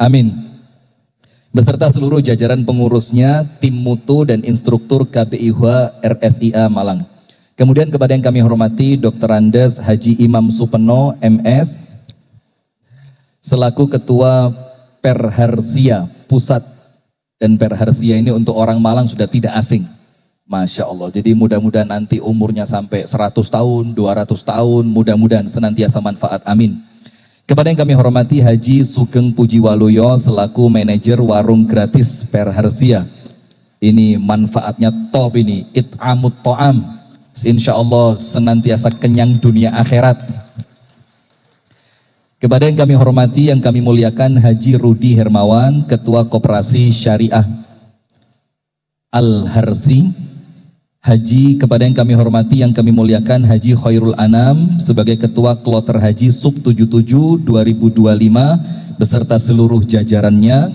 Amin. Beserta seluruh jajaran pengurusnya, tim mutu dan instruktur KBIH RSIA Malang. Kemudian kepada yang kami hormati Dr. Andes Haji Imam Supeno MS selaku Ketua Perharsia Pusat, dan Perharsia ini untuk orang Malang sudah tidak asing. Masya Allah, jadi mudah-mudahan nanti umurnya sampai 100 tahun, 200 tahun, mudah-mudahan senantiasa manfaat, amin. Kepada yang kami hormati Haji Sugeng Pujiwaluyo selaku manajer warung gratis Perharsia. Ini manfaatnya top ini, it'amut to'am. Insya Allah senantiasa kenyang dunia akhirat. Kepada yang kami hormati, yang kami muliakan Haji Rudi Hermawan, Ketua Koperasi Syariah Al-Harsi. Kepada yang kami hormati, yang kami muliakan Haji Khairul Anam sebagai Ketua Kloter Haji Sub 77 2025 beserta seluruh jajarannya.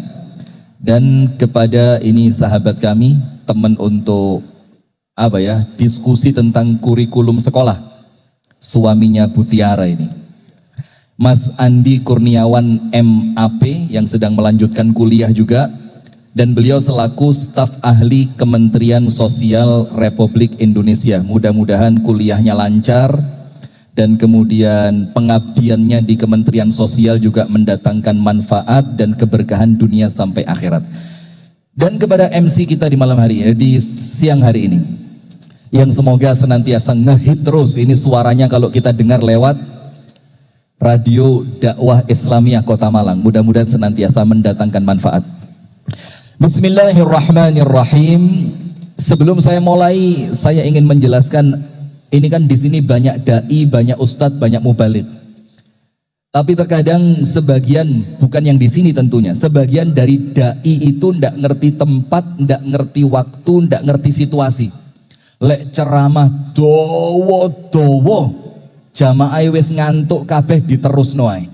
Dan kepada ini sahabat kami, teman untuk diskusi tentang kurikulum sekolah, suaminya Bu Tiara ini, Mas Andi Kurniawan MAP yang sedang melanjutkan kuliah juga, dan beliau selaku staf ahli Kementerian Sosial Republik Indonesia. Mudah-mudahan kuliahnya lancar dan kemudian pengabdiannya di Kementerian Sosial juga mendatangkan manfaat dan keberkahan dunia sampai akhirat. Dan kepada MC kita di malam hari ini, di siang hari ini, yang semoga senantiasa ngehit terus, ini suaranya kalau kita dengar lewat Radio Dakwah Islamiyah Kota Malang, mudah-mudahan senantiasa mendatangkan manfaat. Bismillahirrahmanirrahim. Sebelum saya mulai, saya ingin menjelaskan, ini kan di sini banyak dai, banyak ustadz, banyak mubalid. Tapi terkadang sebagian, bukan yang di sini tentunya, sebagian dari dai itu ndak ngerti tempat, ndak ngerti waktu, ndak ngerti situasi. Lek ceramah dowo-dowo, jamaah wis ngantuk kabeh diterus noai.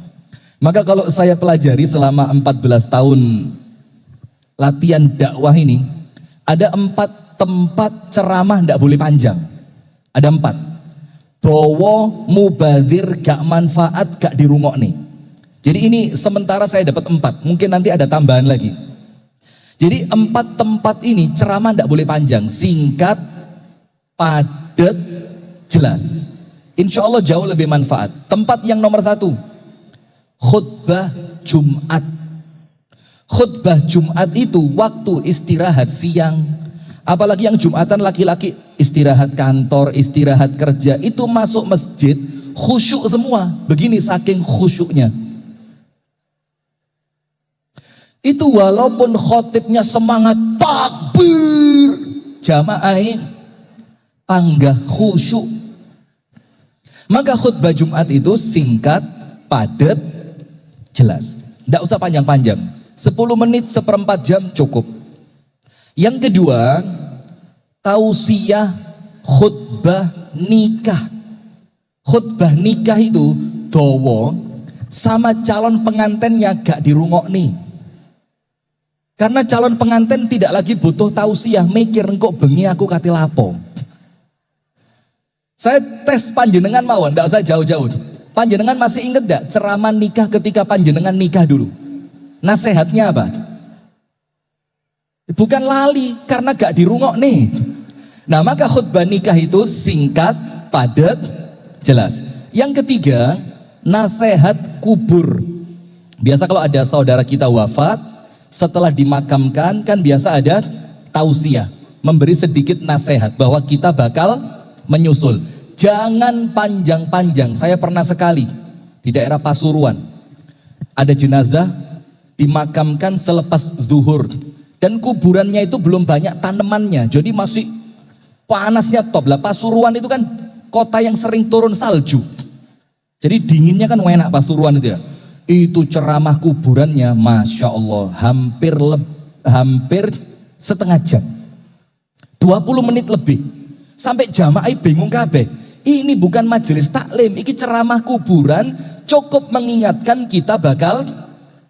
Maka kalau saya pelajari selama 14 tahun latihan dakwah ini, ada 4 tempat ceramah ndak boleh panjang. Ada 4. Dowo, mubadzir, gak manfaat, gak dirungokne. Jadi ini sementara saya dapat 4, mungkin nanti ada tambahan lagi. Jadi 4 tempat ini ceramah ndak boleh panjang, singkat, padat, jelas. Insya Allah jauh lebih manfaat. Tempat yang nomor 1, khutbah Jumat. Khutbah Jumat itu waktu istirahat siang, apalagi yang Jumatan laki-laki istirahat kantor, istirahat kerja, itu masuk masjid khusyuk semua. Begini saking khusyuknya. Itu walaupun khotibnya semangat takbir, jamaah panggah khusyuk. Maka khutbah Jumat itu singkat, padat, jelas. Tidak usah panjang-panjang. 10 menit, 1/4 jam cukup. Yang kedua, tausiah khutbah nikah. Khutbah nikah itu dowo, sama calon pengantennya gak dirungokni. Karena calon pengantin tidak lagi butuh tausiah, mikir kok bengi aku kate lapo. Saya tes panjenengan mawon, tidak usah jauh-jauh. Panjenengan masih ingat gak ceramah nikah ketika panjenengan nikah dulu? Nasihatnya apa? Bukan lali, karena gak dirungok nih. Nah, maka khutbah nikah itu singkat, padat, jelas. Yang ketiga, nasihat kubur. Biasa kalau ada saudara kita wafat, setelah dimakamkan kan biasa ada tausiah, memberi sedikit nasihat bahwa kita bakal menyusul. Jangan panjang-panjang. Saya pernah sekali di daerah Pasuruan, ada jenazah dimakamkan selepas zuhur, dan kuburannya itu belum banyak tanamannya, jadi masih panasnya top lah. Pasuruan itu kan kota yang sering turun salju, jadi dinginnya kan enak Pasuruan itu ya. Itu ceramah kuburannya Masya Allah hampir setengah jam, 20 menit lebih, sampai jamaah bingung kabeh. Ini bukan majelis taklim, ini ceramah kuburan, cukup mengingatkan kita bakal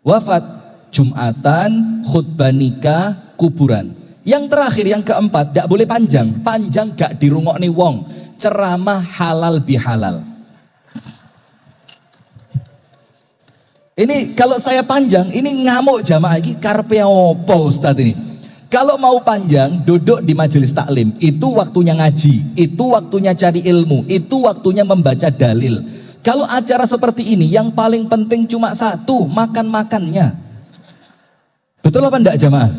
wafat. Jumatan, khutbah nikah, kuburan. Yang terakhir, yang keempat, tidak boleh panjang. Panjang gak dirungokni wong. Ceramah halal bihalal. Ini kalau saya panjang, ini ngamuk jamaah ini karpe opo Ustadz ini. Kalau mau panjang, duduk di majelis taklim, itu waktunya ngaji, itu waktunya cari ilmu, itu waktunya membaca dalil. Kalau acara seperti ini, yang paling penting cuma satu, makan-makannya. Betul apa enggak jamaah?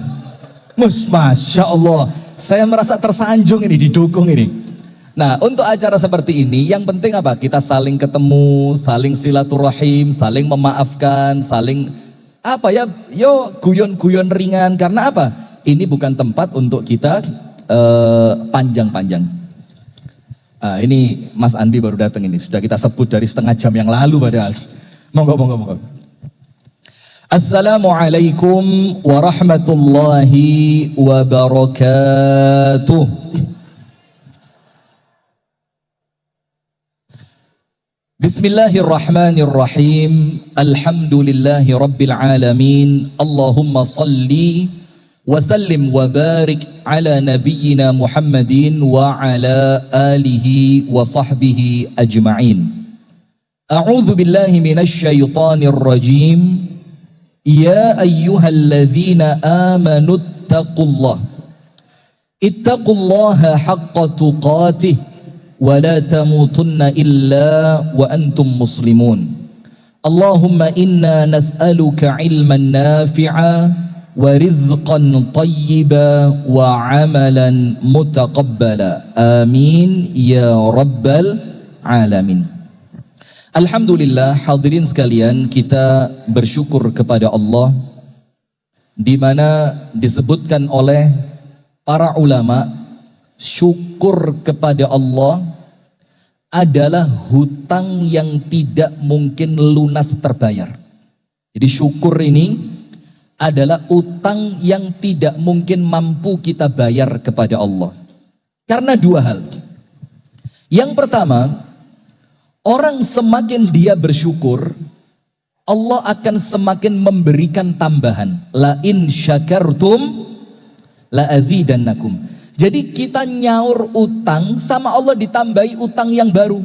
Masya Allah, saya merasa tersanjung ini, didukung ini. Nah, untuk acara seperti ini, yang penting apa? Kita saling ketemu, saling silaturahim, saling memaafkan, saling apa ya? Yo guyon-guyon ringan. Karena apa? Ini bukan tempat untuk kita panjang-panjang. Ini Mas Andi baru datang ini. Sudah kita sebut dari setengah jam yang lalu padahal. Monggo. Assalamualaikum warahmatullahi wabarakatuh. Bismillahirrahmanirrahim. Alhamdulillahi rabbil alamin. Allahumma salli wa sallim wa barik ala nabiyyina Muhammadin wa ala alihi wa sahbihi ajma'in. A'udzu billahi minasy syaithanir rajim. Ya ayyuhalladzina amanu ittaqullaha haqqa tuqatih wa la tamutunna illa wa antum muslimun. Allahumma inna nas'aluka ilman nafi'a wa rizqan tayyiba wa amalan mutaqabbala. Amin ya rabbal alamin. Alhamdulillah, hadirin sekalian, kita bersyukur kepada Allah di mana disebutkan oleh para ulama, syukur kepada Allah adalah hutang yang tidak mungkin lunas terbayar. Jadi syukur ini adalah utang yang tidak mungkin mampu kita bayar kepada Allah. Karena dua hal. Yang pertama, orang semakin dia bersyukur, Allah akan semakin memberikan tambahan. La in syakartum la azidannakum. Jadi kita nyaur utang sama Allah ditambahi utang yang baru.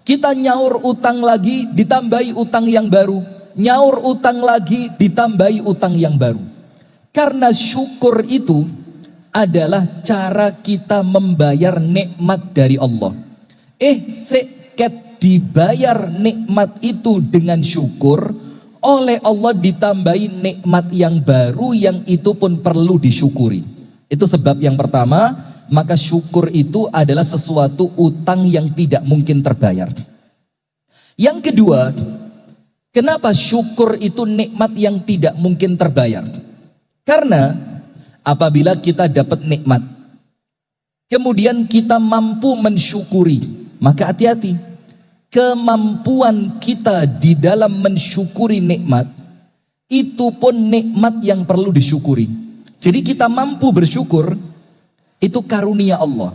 Kita nyaur utang lagi ditambahi utang yang baru. Nyaur utang lagi ditambahi utang yang baru. Karena syukur itu adalah cara kita membayar nikmat dari Allah. Seket dibayar nikmat itu dengan syukur, oleh Allah ditambahi nikmat yang baru yang itu pun perlu disyukuri. Itu sebab yang pertama, maka syukur itu adalah sesuatu utang yang tidak mungkin terbayar. Yang kedua, kenapa syukur itu nikmat yang tidak mungkin terbayar? Karena apabila kita dapat nikmat, kemudian kita mampu mensyukuri, maka hati-hati. Kemampuan kita di dalam mensyukuri nikmat, itu pun nikmat yang perlu disyukuri. Jadi kita mampu bersyukur, itu karunia Allah.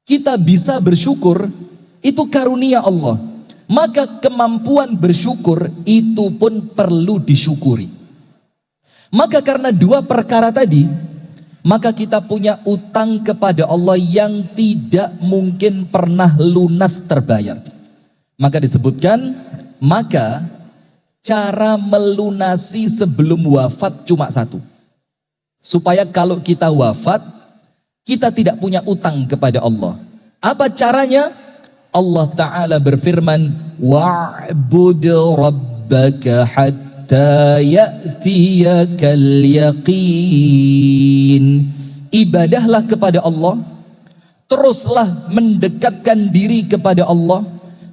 Kita bisa bersyukur, itu karunia Allah. Maka kemampuan bersyukur itu pun perlu disyukuri. Maka karena dua perkara tadi, maka kita punya utang kepada Allah yang tidak mungkin pernah lunas terbayar. Maka disebutkan, maka cara melunasi sebelum wafat cuma satu. Supaya kalau kita wafat, kita tidak punya utang kepada Allah. Apa caranya? Allah Ta'ala berfirman, wa'bud rabbaka hatta ya'tiyakal yaqin. Ibadahlah kepada Allah, teruslah mendekatkan diri kepada Allah,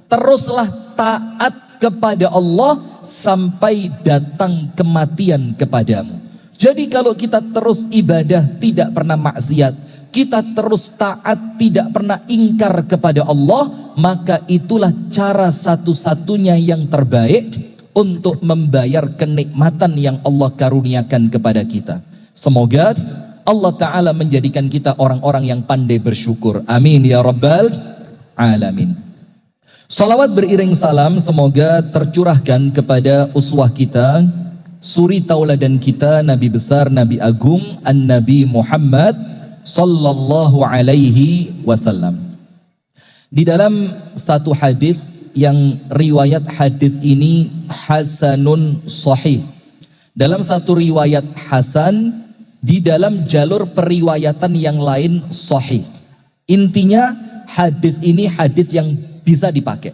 teruslah taat kepada Allah sampai datang kematian kepadamu. Jadi kalau kita terus ibadah tidak pernah maksiat, kita terus taat tidak pernah ingkar kepada Allah, maka itulah cara satu-satunya yang terbaik untuk membayar kenikmatan yang Allah karuniakan kepada kita. Semoga Allah Ta'ala menjadikan kita orang-orang yang pandai bersyukur. Amin ya rabbal alamin. Salawat beriring salam semoga tercurahkan kepada uswah kita, suri tauladan kita, Nabi besar, Nabi agung, An-Nabi Muhammad sallallahu alaihi wasallam. Di dalam satu hadis yang riwayat hadis ini hasanun sahih. Dalam satu riwayat hasan, di dalam jalur periwayatan yang lain sahih. Intinya hadis ini hadis yang bisa dipakai.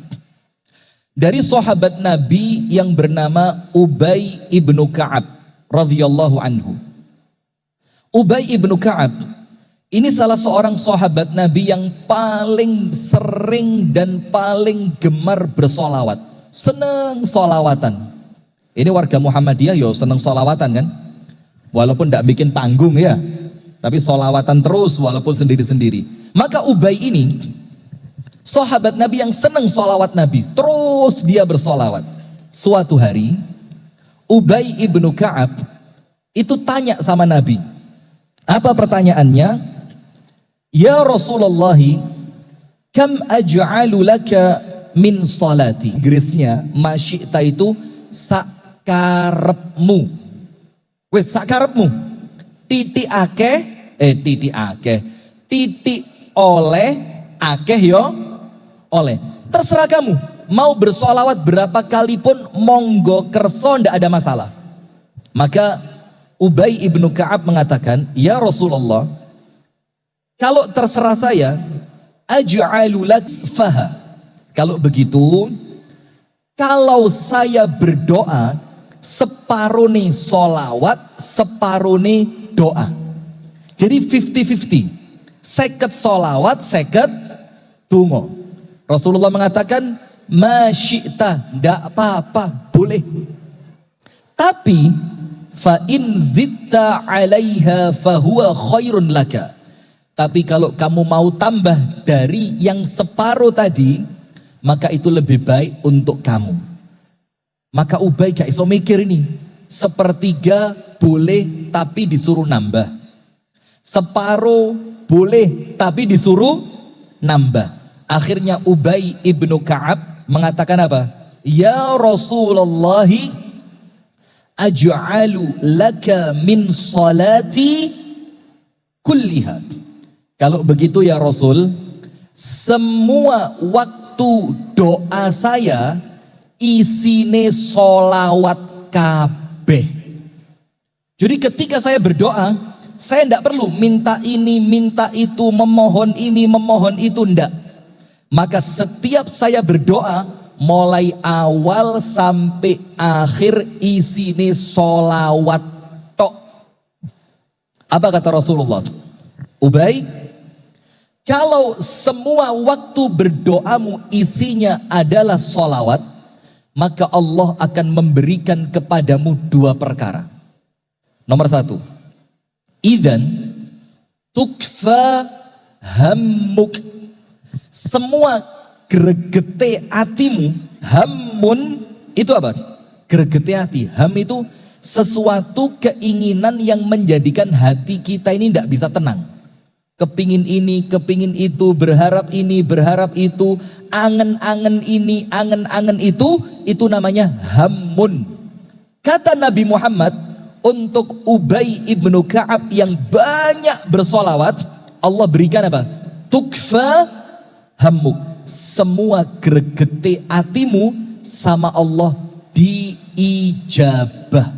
Dari sahabat Nabi yang bernama Ubay ibnu Ka'ab radhiyallahu anhu. Ubay ibnu Ka'ab ini salah seorang sahabat Nabi yang paling sering dan paling gemar bersolawat. Senang solawatan. Ini warga Muhammadiyah yo senang solawatan kan. Walaupun tidak bikin panggung ya. Tapi solawatan terus walaupun sendiri-sendiri. Maka Ubay ini sahabat Nabi yang senang solawat Nabi. Terus dia bersolawat. Suatu hari Ubay ibnu Ka'ab itu tanya sama Nabi. Apa pertanyaannya? Ya Rasulullah, kam aj'alu laka min salati. Inggrisnya masyita itu sakarepmu. Wes sakarepmu. Titik akeh, titik oleh, akeh yo oleh. Terserah kamu. Mau bersolawat berapa kali pun monggo kerso, ndak ada masalah. Maka Ubay ibnu Ka'ab mengatakan, ya Rasulullah, kalau terserah saya, aj'alu lak faha. Kalau begitu, kalau saya berdoa, separuh nih solawat, separuh nih doa. Jadi 50-50. Seket solawat, seket tungo. Rasulullah mengatakan, ma syi'ta, ndak apa-apa, boleh. Tapi fa in zitta 'alaiha fahuwa khairun laka. Tapi kalau kamu mau tambah dari yang separuh tadi, maka itu lebih baik untuk kamu. Maka Ubay gak iso mikir ini. Sepertiga boleh tapi disuruh nambah. Separuh boleh tapi disuruh nambah. Akhirnya Ubay ibnu Ka'ab mengatakan apa? Ya Rasulullah, aj'alu laka min salati kulliha. Kalau begitu ya Rasul, semua waktu doa saya isine solawat kabeh. Jadi ketika saya berdoa, saya tidak perlu minta ini, minta itu, memohon ini, memohon itu, enggak. Maka setiap saya berdoa, mulai awal sampai akhir isine solawat tok. Apa kata Rasulullah? Ubay, kalau semua waktu berdoamu isinya adalah solawat, maka Allah akan memberikan kepadamu dua perkara. Nomor satu, idzan tukfa hammuk. Semua gregete hatimu, hammun itu apa? Gregete hati. Ham itu sesuatu keinginan yang menjadikan hati kita ini tidak bisa tenang. Kepingin ini, kepingin itu, berharap ini, berharap itu, angen-angen ini, angen-angen itu namanya hammun. Kata Nabi Muhammad, untuk Ubay ibnu Ka'ab yang banyak bersolawat, Allah berikan apa? Tukfa hammuk. Semua gregete hatimu sama Allah diijabah.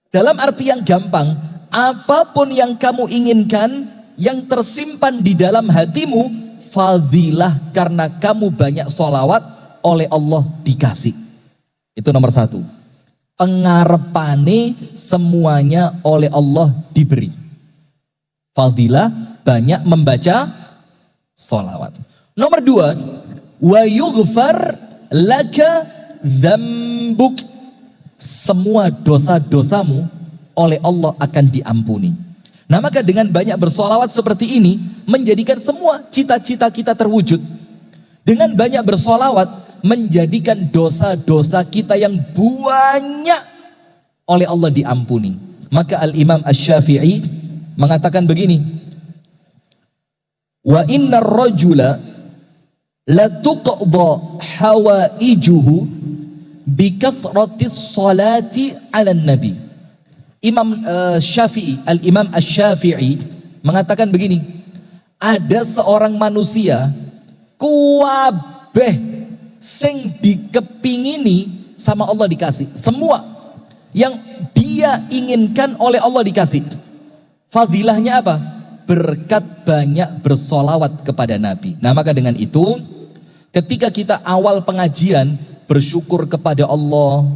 Dalam arti yang gampang, apapun yang kamu inginkan, yang tersimpan di dalam hatimu, fadilah karena kamu banyak solawat, oleh Allah dikasih. Itu nomor satu. Pengarepane semuanya oleh Allah diberi. Fadilah banyak membaca solawat. Nomor dua, wa yughfar laka dzambuk. Semua dosa-dosamu oleh Allah akan diampuni. Nah maka dengan banyak bersolawat seperti ini, menjadikan semua cita-cita kita terwujud. Dengan banyak bersolawat, menjadikan dosa-dosa kita yang banyak oleh Allah diampuni. Maka Al-Imam Asy-Syafi'i mengatakan begini, wa innar rajula la tuqda hawaijuhu bi kathratis salati 'alan nabi. Imam Syafi'i, Al-Imam Asy-Syafi'i mengatakan begini, ada seorang manusia kuabeh sing dikepingini sama Allah dikasih. Semua yang dia inginkan oleh Allah dikasih. Fadilahnya apa? Berkat banyak bersolawat kepada Nabi. Nah maka dengan itu, ketika kita awal pengajian bersyukur kepada Allah,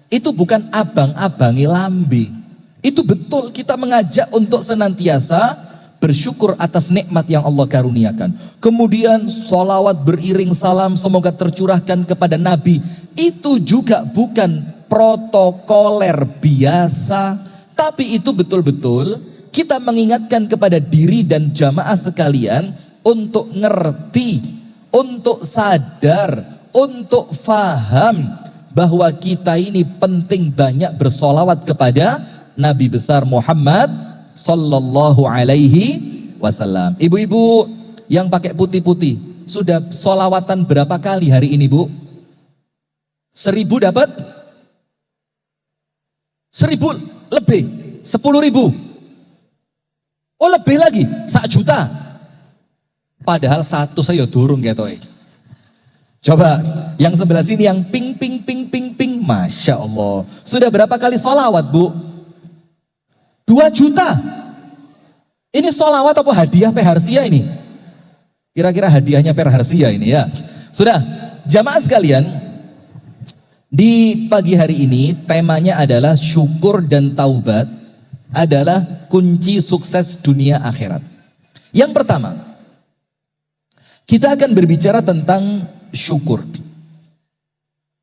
itu bukan abang-abangi lambe. Itu betul kita mengajak untuk senantiasa bersyukur atas nikmat yang Allah karuniakan. Kemudian solawat beriring salam semoga tercurahkan kepada Nabi. Itu juga bukan protokoler biasa, tapi itu betul-betul kita mengingatkan kepada diri dan jamaah sekalian untuk ngerti, untuk sadar, untuk faham bahwa kita ini penting banyak bersolawat kepada Nabi besar Muhammad sallallahu alaihi wasallam. Ibu-ibu yang pakai putih-putih, sudah solawatan berapa kali hari ini, Bu? 1000 dapat? 1000 lebih? 10.000? Oh lebih lagi, 1 juta. Padahal satu saya durung ketoi. Coba yang sebelah sini yang ping ping ping ping ping, masya Allah. Sudah berapa kali solawat, Bu? 2 juta. Ini solawat apa hadiah Perharsia ini? Kira-kira hadiahnya Perharsia ini ya. Sudah, jamaah sekalian, di pagi hari ini temanya adalah syukur dan taubat adalah kunci sukses dunia akhirat. Yang pertama, kita akan berbicara tentang syukur.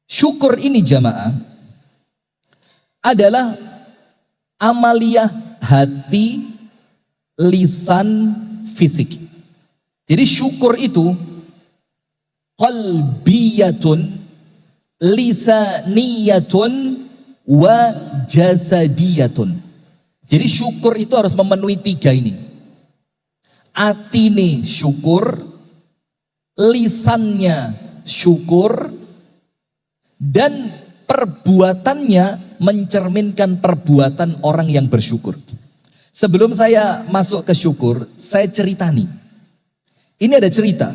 Syukur ini jamaah adalah amaliyah hati, lisan, fisik. Jadi syukur itu qalbiyatun, lisaniyatun, wa jasadiyatun. Jadi syukur itu harus memenuhi 3 ini. Atine syukur, lisannya syukur, dan perbuatannya mencerminkan perbuatan orang yang bersyukur. Sebelum saya masuk ke syukur, saya cerita nih. Ini ada cerita.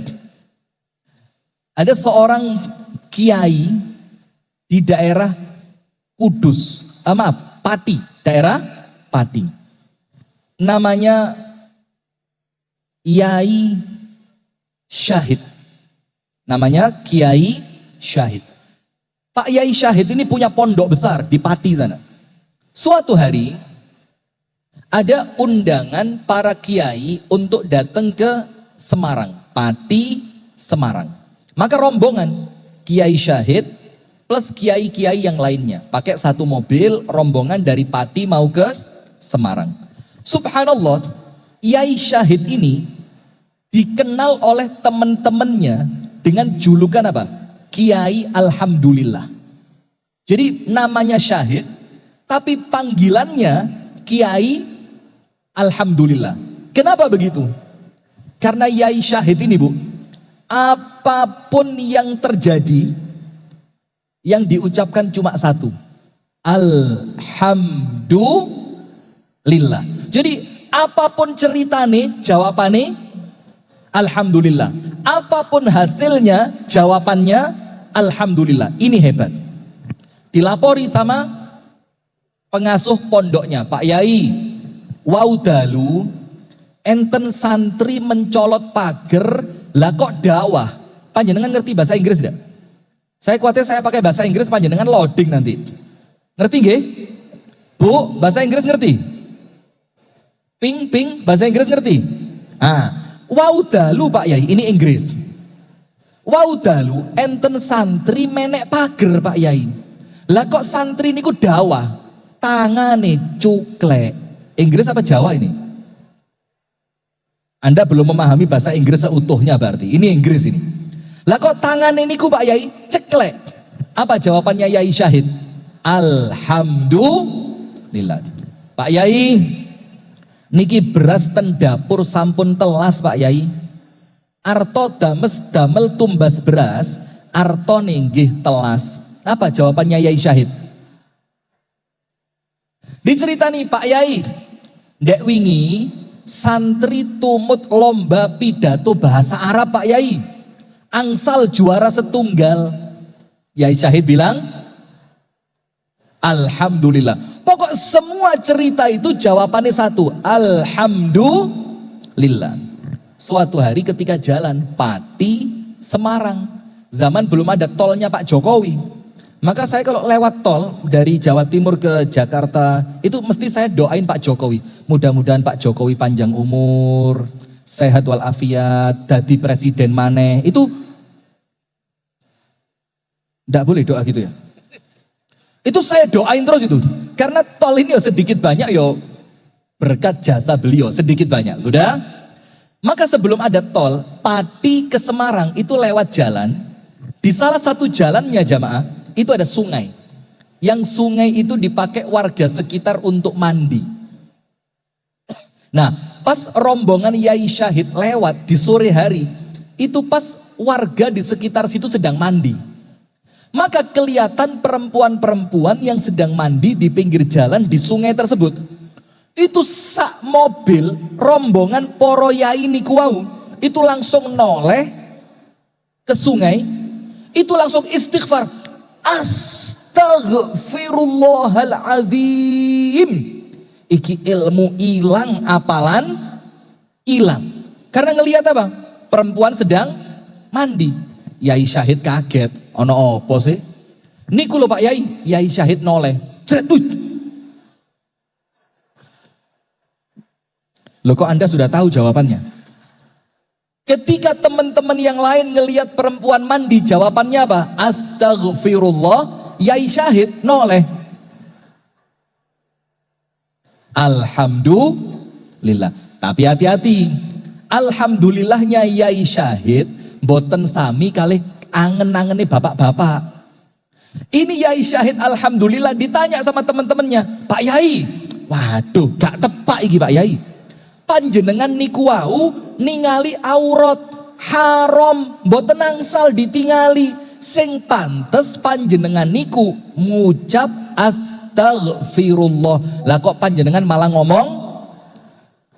Ada seorang kiai di daerah Kudus, Pati, daerah Pati. Namanya Yai Syahid. Namanya Kiai Syahid. Pak Yai Syahid ini punya pondok besar di Pati sana. Suatu hari ada undangan para kiai untuk datang ke Semarang, Pati, Semarang. Maka rombongan Kiai Syahid plus kiai-kiai yang lainnya pakai satu mobil rombongan dari Pati mau ke Semarang. Subhanallah, Yai Syahid ini dikenal oleh teman-temannya dengan julukan apa? Kiai Alhamdulillah. Jadi namanya Syahid, tapi panggilannya Kiai Alhamdulillah. Kenapa begitu? Karena Yai Syahid ini, Bu, apapun yang terjadi, yang diucapkan cuma satu, Alhamdulillah. Jadi apapun ceritane, jawabannya Alhamdulillah. Apapun hasilnya, jawabannya Alhamdulillah. Ini hebat. Dilapori sama pengasuh pondoknya, Pak Yai, waudalu enten santri mencolot pager, lah kok dakwah. Panjenengan ngerti bahasa Inggris tidak? Saya khawatir saya pakai bahasa Inggris panjenengan loading nanti. Ngerti nggih? Bu, bahasa Inggris ngerti? Ping ping, bahasa Inggris ngerti? Waudalu Pak Yai, ini Inggris. Waudalu enten santri menek pager Pak Yai. Lah kok santri niku dakwah, tangane cuklek. Inggris apa Jawa ini? Anda belum memahami bahasa Inggris seutuhnya berarti. Ini Inggris ini. Lah kok tangane niku Pak Yai ceklek. Apa jawabannya Yai Syahid? Alhamdulillah. Pak Yai, niki beras ten dapur sampun telas Pak Yai. Arto dames damel tumbas beras, arto ninggih telas. Apa jawabannya Yai Syahid? Diceritani Pak Yai, ndek wingi santri tumut lomba pidato bahasa Arab Pak Yai. angsal juara setunggal. Yai Syahid bilang alhamdulillah. Pokok semua cerita itu jawabannya satu, alhamdulillah. Suatu hari ketika jalan Pati Semarang, zaman belum ada tolnya Pak Jokowi, maka saya kalau lewat tol dari Jawa Timur ke Jakarta itu mesti saya doain Pak Jokowi, mudah-mudahan Pak Jokowi panjang umur, sehat walafiat, dadi presiden maneh. Itu enggak boleh doa gitu ya. Itu saya doain terus itu. Karena tol ini sedikit banyak berkat jasa beliau sedikit banyak. Sudah? Maka sebelum ada tol, Pati ke Semarang itu lewat jalan. Di salah satu jalannya jamaah, itu ada sungai. Yang sungai itu dipakai warga sekitar untuk mandi. Nah, pas rombongan Yai Syahid lewat di sore hari, itu pas warga di sekitar situ sedang mandi. Maka kelihatan perempuan-perempuan yang sedang mandi di pinggir jalan di sungai tersebut. Itu sak mobil rombongan poro yai niku wau, itu langsung noleh ke sungai, itu langsung istighfar. Astaghfirullahaladzim. Iki ilmu hilang, apalan hilang. Karena ngelihat apa? Perempuan sedang mandi. Yai Syahid kaget, ono opo sih? Niku lho Pak Yai, Yai Syahid noleh. Loh kok Anda sudah tahu jawabannya? Ketika teman-teman yang lain ngelihat perempuan mandi, jawabannya apa? Astaghfirullah. Yai Syahid noleh. Alhamdulillah. Tapi hati-hati. Alhamdulillahnya Yai Syahid boten sami kali angen-angene bapak-bapak. Ini Yai Syahid alhamdulillah ditanya sama teman-temannya, Pak Yai, waduh gak tepak iki Pak Yai. Panjenengan niku wau ningali aurat haram boten angsal ditingali, sing pantes panjenengan niku ngucap astaghfirullah. Lah kok panjenengan malah ngomong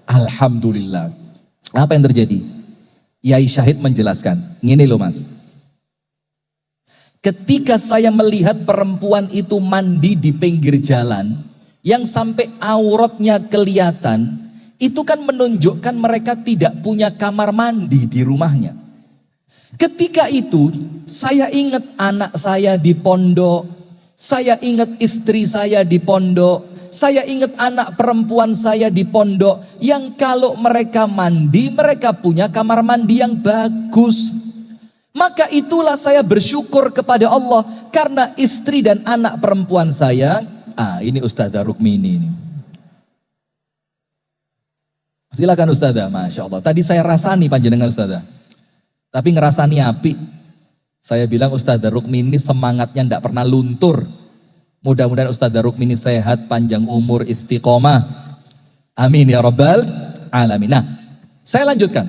alhamdulillah. Apa yang terjadi? Yai Syahid menjelaskan, ngene loh Mas. Ketika saya melihat perempuan itu mandi di pinggir jalan, yang sampai auratnya kelihatan, itu kan menunjukkan mereka tidak punya kamar mandi di rumahnya. Ketika itu, saya ingat anak saya di pondok, saya ingat istri saya di pondok, saya ingat anak perempuan saya di pondok, yang kalau mereka mandi, mereka punya kamar mandi yang bagus. Maka itulah saya bersyukur kepada Allah, karena istri dan anak perempuan saya, ini Ustazah Rukmini ini. Silakan Ustazah, Masya Allah. Tadi saya rasani panjenengan Ustazah, tapi ngerasani api. Saya bilang Ustazah Rukmini semangatnya tidak pernah luntur. Mudah-mudahan Ustazah Rukmini sehat, panjang umur, istiqomah. Amin ya rabbal alamin. Nah, saya lanjutkan.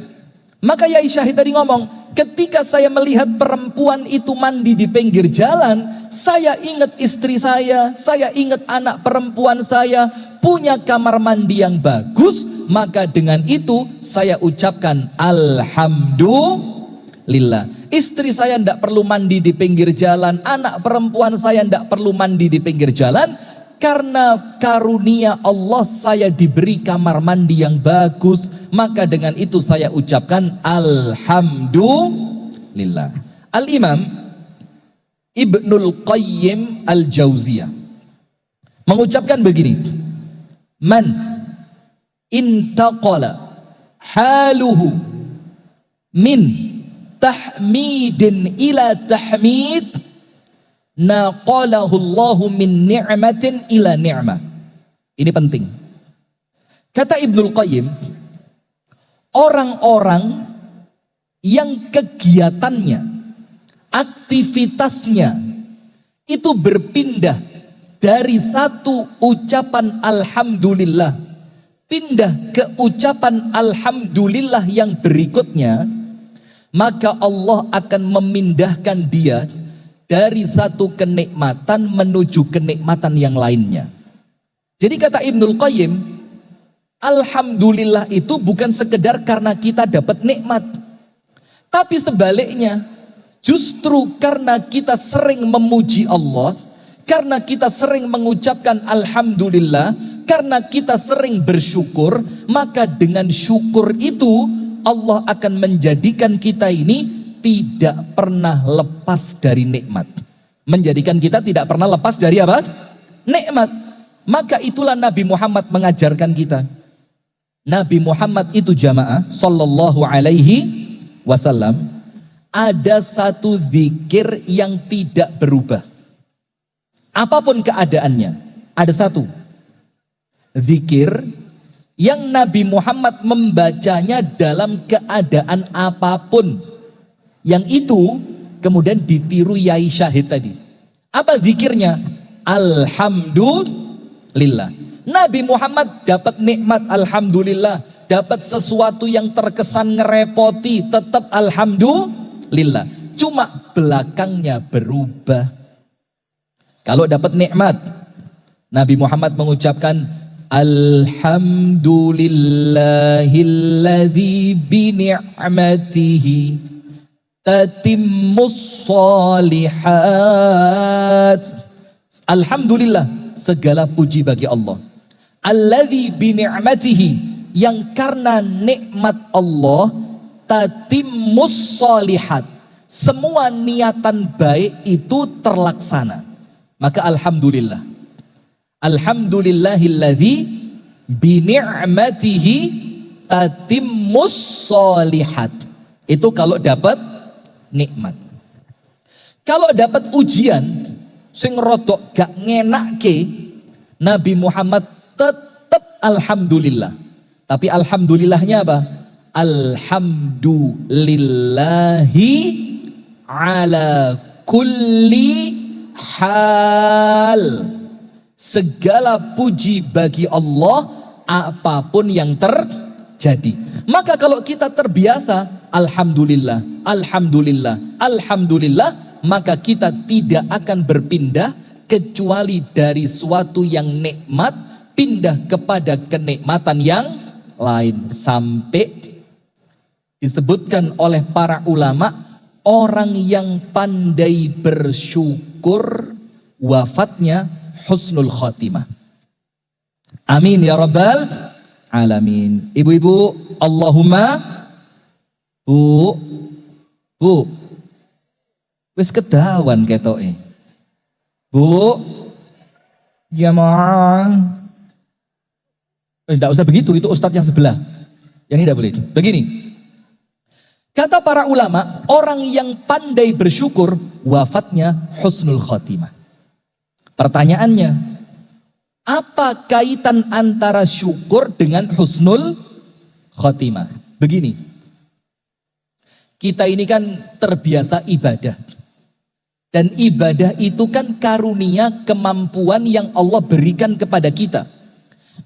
Maka Yai Syahid tadi ngomong, ketika saya melihat perempuan itu mandi di pinggir jalan, saya ingat istri saya ingat anak perempuan saya punya kamar mandi yang bagus, maka dengan itu saya ucapkan alhamdulillah. Istri saya tidak perlu mandi di pinggir jalan, anak perempuan saya tidak perlu mandi di pinggir jalan, karena karunia Allah saya diberi kamar mandi yang bagus, maka dengan itu saya ucapkan alhamdulillah. Al-Imam Ibnul Qayyim Al-Jauziyah mengucapkan begini, man intaqala haluhu min tahmidin ila tahmid naqalahu Allahu min ni'matin ila ni'mah. Ini penting. Kata Ibnul Qayyim, orang-orang yang kegiatannya, aktivitasnya itu berpindah dari satu ucapan alhamdulillah pindah ke ucapan alhamdulillah yang berikutnya, maka Allah akan memindahkan dia dari satu kenikmatan menuju kenikmatan yang lainnya. Jadi kata Ibnul Qayyim, alhamdulillah itu bukan sekedar karena kita dapat nikmat, tapi sebaliknya, Justru karena kita sering memuji Allah, karena kita sering mengucapkan alhamdulillah, karena kita sering bersyukur, maka dengan syukur itu Allah akan menjadikan kita ini tidak pernah lepas dari nikmat. Menjadikan kita tidak pernah lepas dari apa? Nikmat. Maka itulah Nabi Muhammad mengajarkan kita. Nabi Muhammad itu jamaah sallallahu alaihi wasallam, ada satu zikir yang tidak berubah. Apapun keadaannya, ada satu zikir yang Nabi Muhammad membacanya dalam keadaan apapun. Yang itu kemudian ditiru Yai Syahid tadi. Apa zikirnya? Alhamdulillah. Nabi Muhammad dapat nikmat alhamdulillah, dapat sesuatu yang terkesan ngerepoti, tetap alhamdulillah. Cuma belakangnya berubah. Kalau dapat nikmat, Nabi Muhammad mengucapkan alhamdulillahilladzi bi ni'matihi tatimmus shalihat. Alhamdulillah, segala puji bagi Allah. Alladzi bi ni'matihi, yang karena nikmat Allah tatimmus shalihat, semua niatan baik itu terlaksana. Maka alhamdulillah. Alhamdulillahilladzi bi ni'matihi tatimmus shalihat. Itu kalau dapat nikmat. Kalau dapat ujian sing rodok gak ngenake, Nabi Muhammad tetap alhamdulillah. Tapi alhamdulillahnya apa? Alhamdulillahi ala kulli hal. Segala puji bagi Allah apapun yang terjadi. Maka kalau kita terbiasa alhamdulillah, alhamdulillah, alhamdulillah, maka kita tidak akan berpindah kecuali dari suatu yang nikmat pindah kepada kenikmatan yang lain. Sampai disebutkan oleh para ulama, orang yang pandai bersyukur wafatnya husnul khotimah. Amin ya rabbal alamin. Ibu-ibu, Allahumma bu wis kedawan ketoke. Bu, jamaah. Tidak usah begitu, itu ustadz yang sebelah. Yang ini tidak boleh. Begini. Kata para ulama, orang yang pandai bersyukur wafatnya husnul khotimah. Pertanyaannya, apa kaitan antara syukur dengan husnul khotimah? Begini. Kita ini kan terbiasa ibadah. Dan ibadah itu kan karunia, kemampuan yang Allah berikan kepada kita.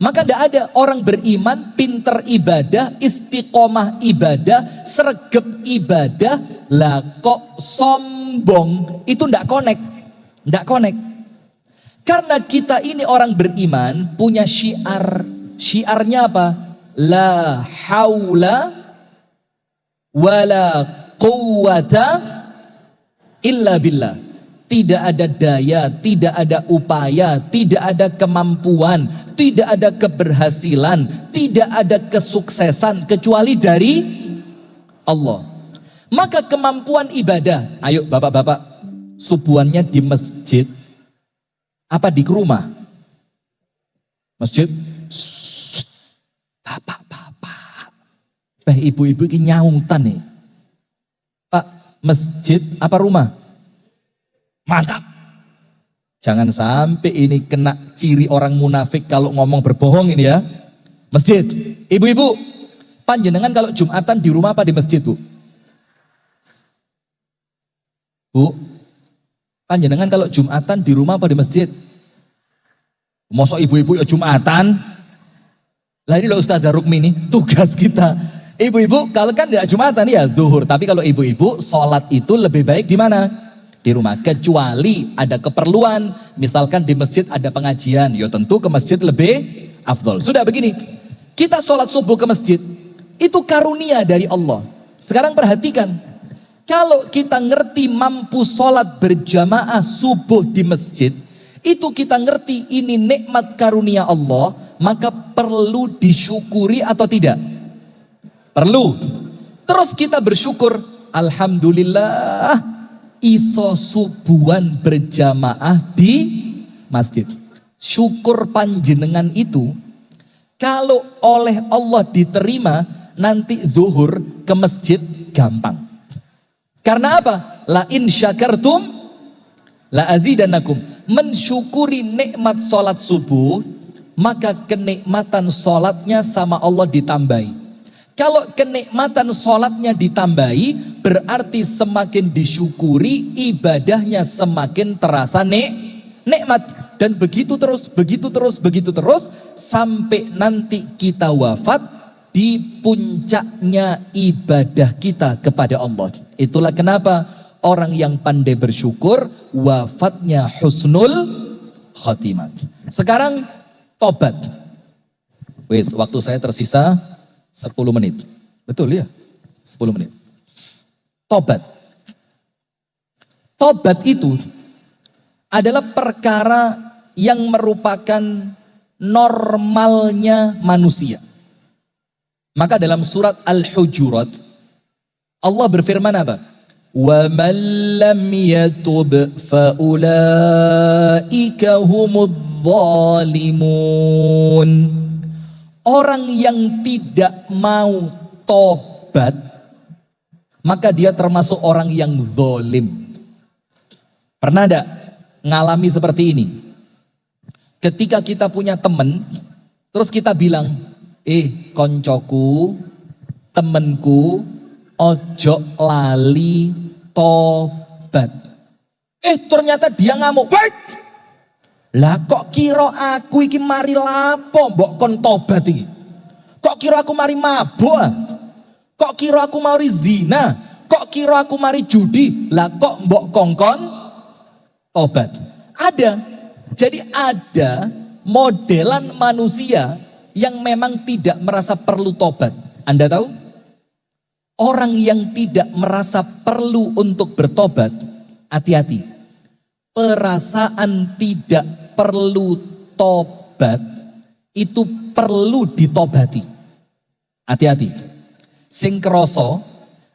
Maka tidak ada orang beriman, pinter ibadah, istiqomah ibadah, sregep ibadah, lah kok sombong, itu tidak connect. Tidak connect. Karena kita ini orang beriman, punya syiar. Syiarnya apa? La haula wala quwwata illa billah. Tidak ada daya, tidak ada upaya, tidak ada kemampuan, tidak ada keberhasilan, tidak ada kesuksesan kecuali dari Allah. Maka kemampuan ibadah, ayo bapak-bapak, subuhannya di masjid apa di rumah? Masjid. Bapak-bapak, ibu-ibu ini nyautan nih. Pak, masjid apa rumah? Mantap. Jangan sampai ini kena ciri orang munafik kalau ngomong berbohong ini ya. Masjid. Ibu-ibu, panjenengan kalau Jumatan di rumah apa di masjid, Bu? Bu, panjenengan kalau Jumatan di rumah apa di masjid? Mosok ibu-ibu ya Jumatan? Lah ini loh Ustazah Rukmini, tugas kita. Ibu-ibu kalau kan tidak Jumatan ya zuhur, tapi kalau ibu-ibu sholat itu lebih baik di mana? Di rumah, kecuali ada keperluan, misalkan di masjid ada pengajian, ya tentu ke masjid lebih afdol. Sudah begini, kita sholat subuh ke masjid, itu karunia dari Allah. Sekarang perhatikan, Kalau kita ngerti mampu sholat berjamaah subuh di masjid, itu kita ngerti ini nikmat karunia Allah, maka perlu disyukuri atau tidak? Perlu. Terus kita bersyukur, alhamdulillah iso subuhan berjamaah di masjid. Syukur panjenengan itu kalau oleh Allah diterima, nanti zuhur ke masjid gampang. Karena apa? La in syakartum la azidannakum. Mensyukuri nikmat sholat subuh, maka kenikmatan sholatnya sama Allah ditambahi. Kalau kenikmatan sholatnya ditambahi, berarti semakin disyukuri, ibadahnya semakin terasa nikmat. Dan begitu terus, sampai nanti kita wafat di puncaknya ibadah kita kepada Allah. Itulah kenapa orang yang pandai bersyukur, wafatnya husnul khotimah. Sekarang tobat. Wes, waktu saya tersisa 10 menit. Betul ya? 10 menit. Tobat. Tobat itu adalah perkara yang merupakan normalnya manusia. Maka dalam surat Al-Hujurat Allah berfirman apa? Wa man lam yatub fa ulaika humudz zalimun. Orang yang tidak mau tobat, maka dia termasuk orang yang zalim. Pernah enggak ngalami seperti ini? Ketika kita punya teman, terus kita bilang, koncoku, temenku, ojo lali tobat. Ternyata dia ngamuk. Baik. Lah kok kira aku iki mari lapo mbok kon tobat iki? Kok kira aku mari mabuk? Kok kira aku mari zina? Kok kira aku mari judi? Lah kok mbok kongkon tobat? Ada. Jadi ada modelan manusia yang memang tidak merasa perlu tobat. Anda tahu? Orang yang tidak merasa perlu untuk bertobat, hati-hati. Perasaan tidak perlu tobat itu perlu ditobati. Hati-hati. Sing kroso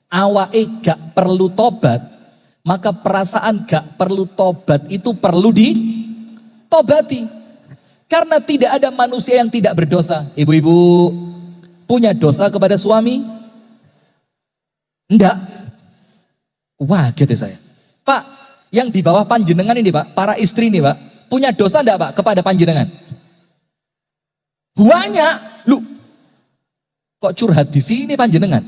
awake gak perlu tobat, maka perasaan gak perlu tobat itu perlu ditobati. Karena tidak ada manusia yang tidak berdosa. Ibu-ibu punya dosa kepada suami? Enggak. Wah, gitu saya. Pak, yang di bawah panjenengan ini Pak, para istri ini Pak, punya dosa enggak Pak kepada panjenengan? Banyak. Lu kok curhat di sini panjenengan?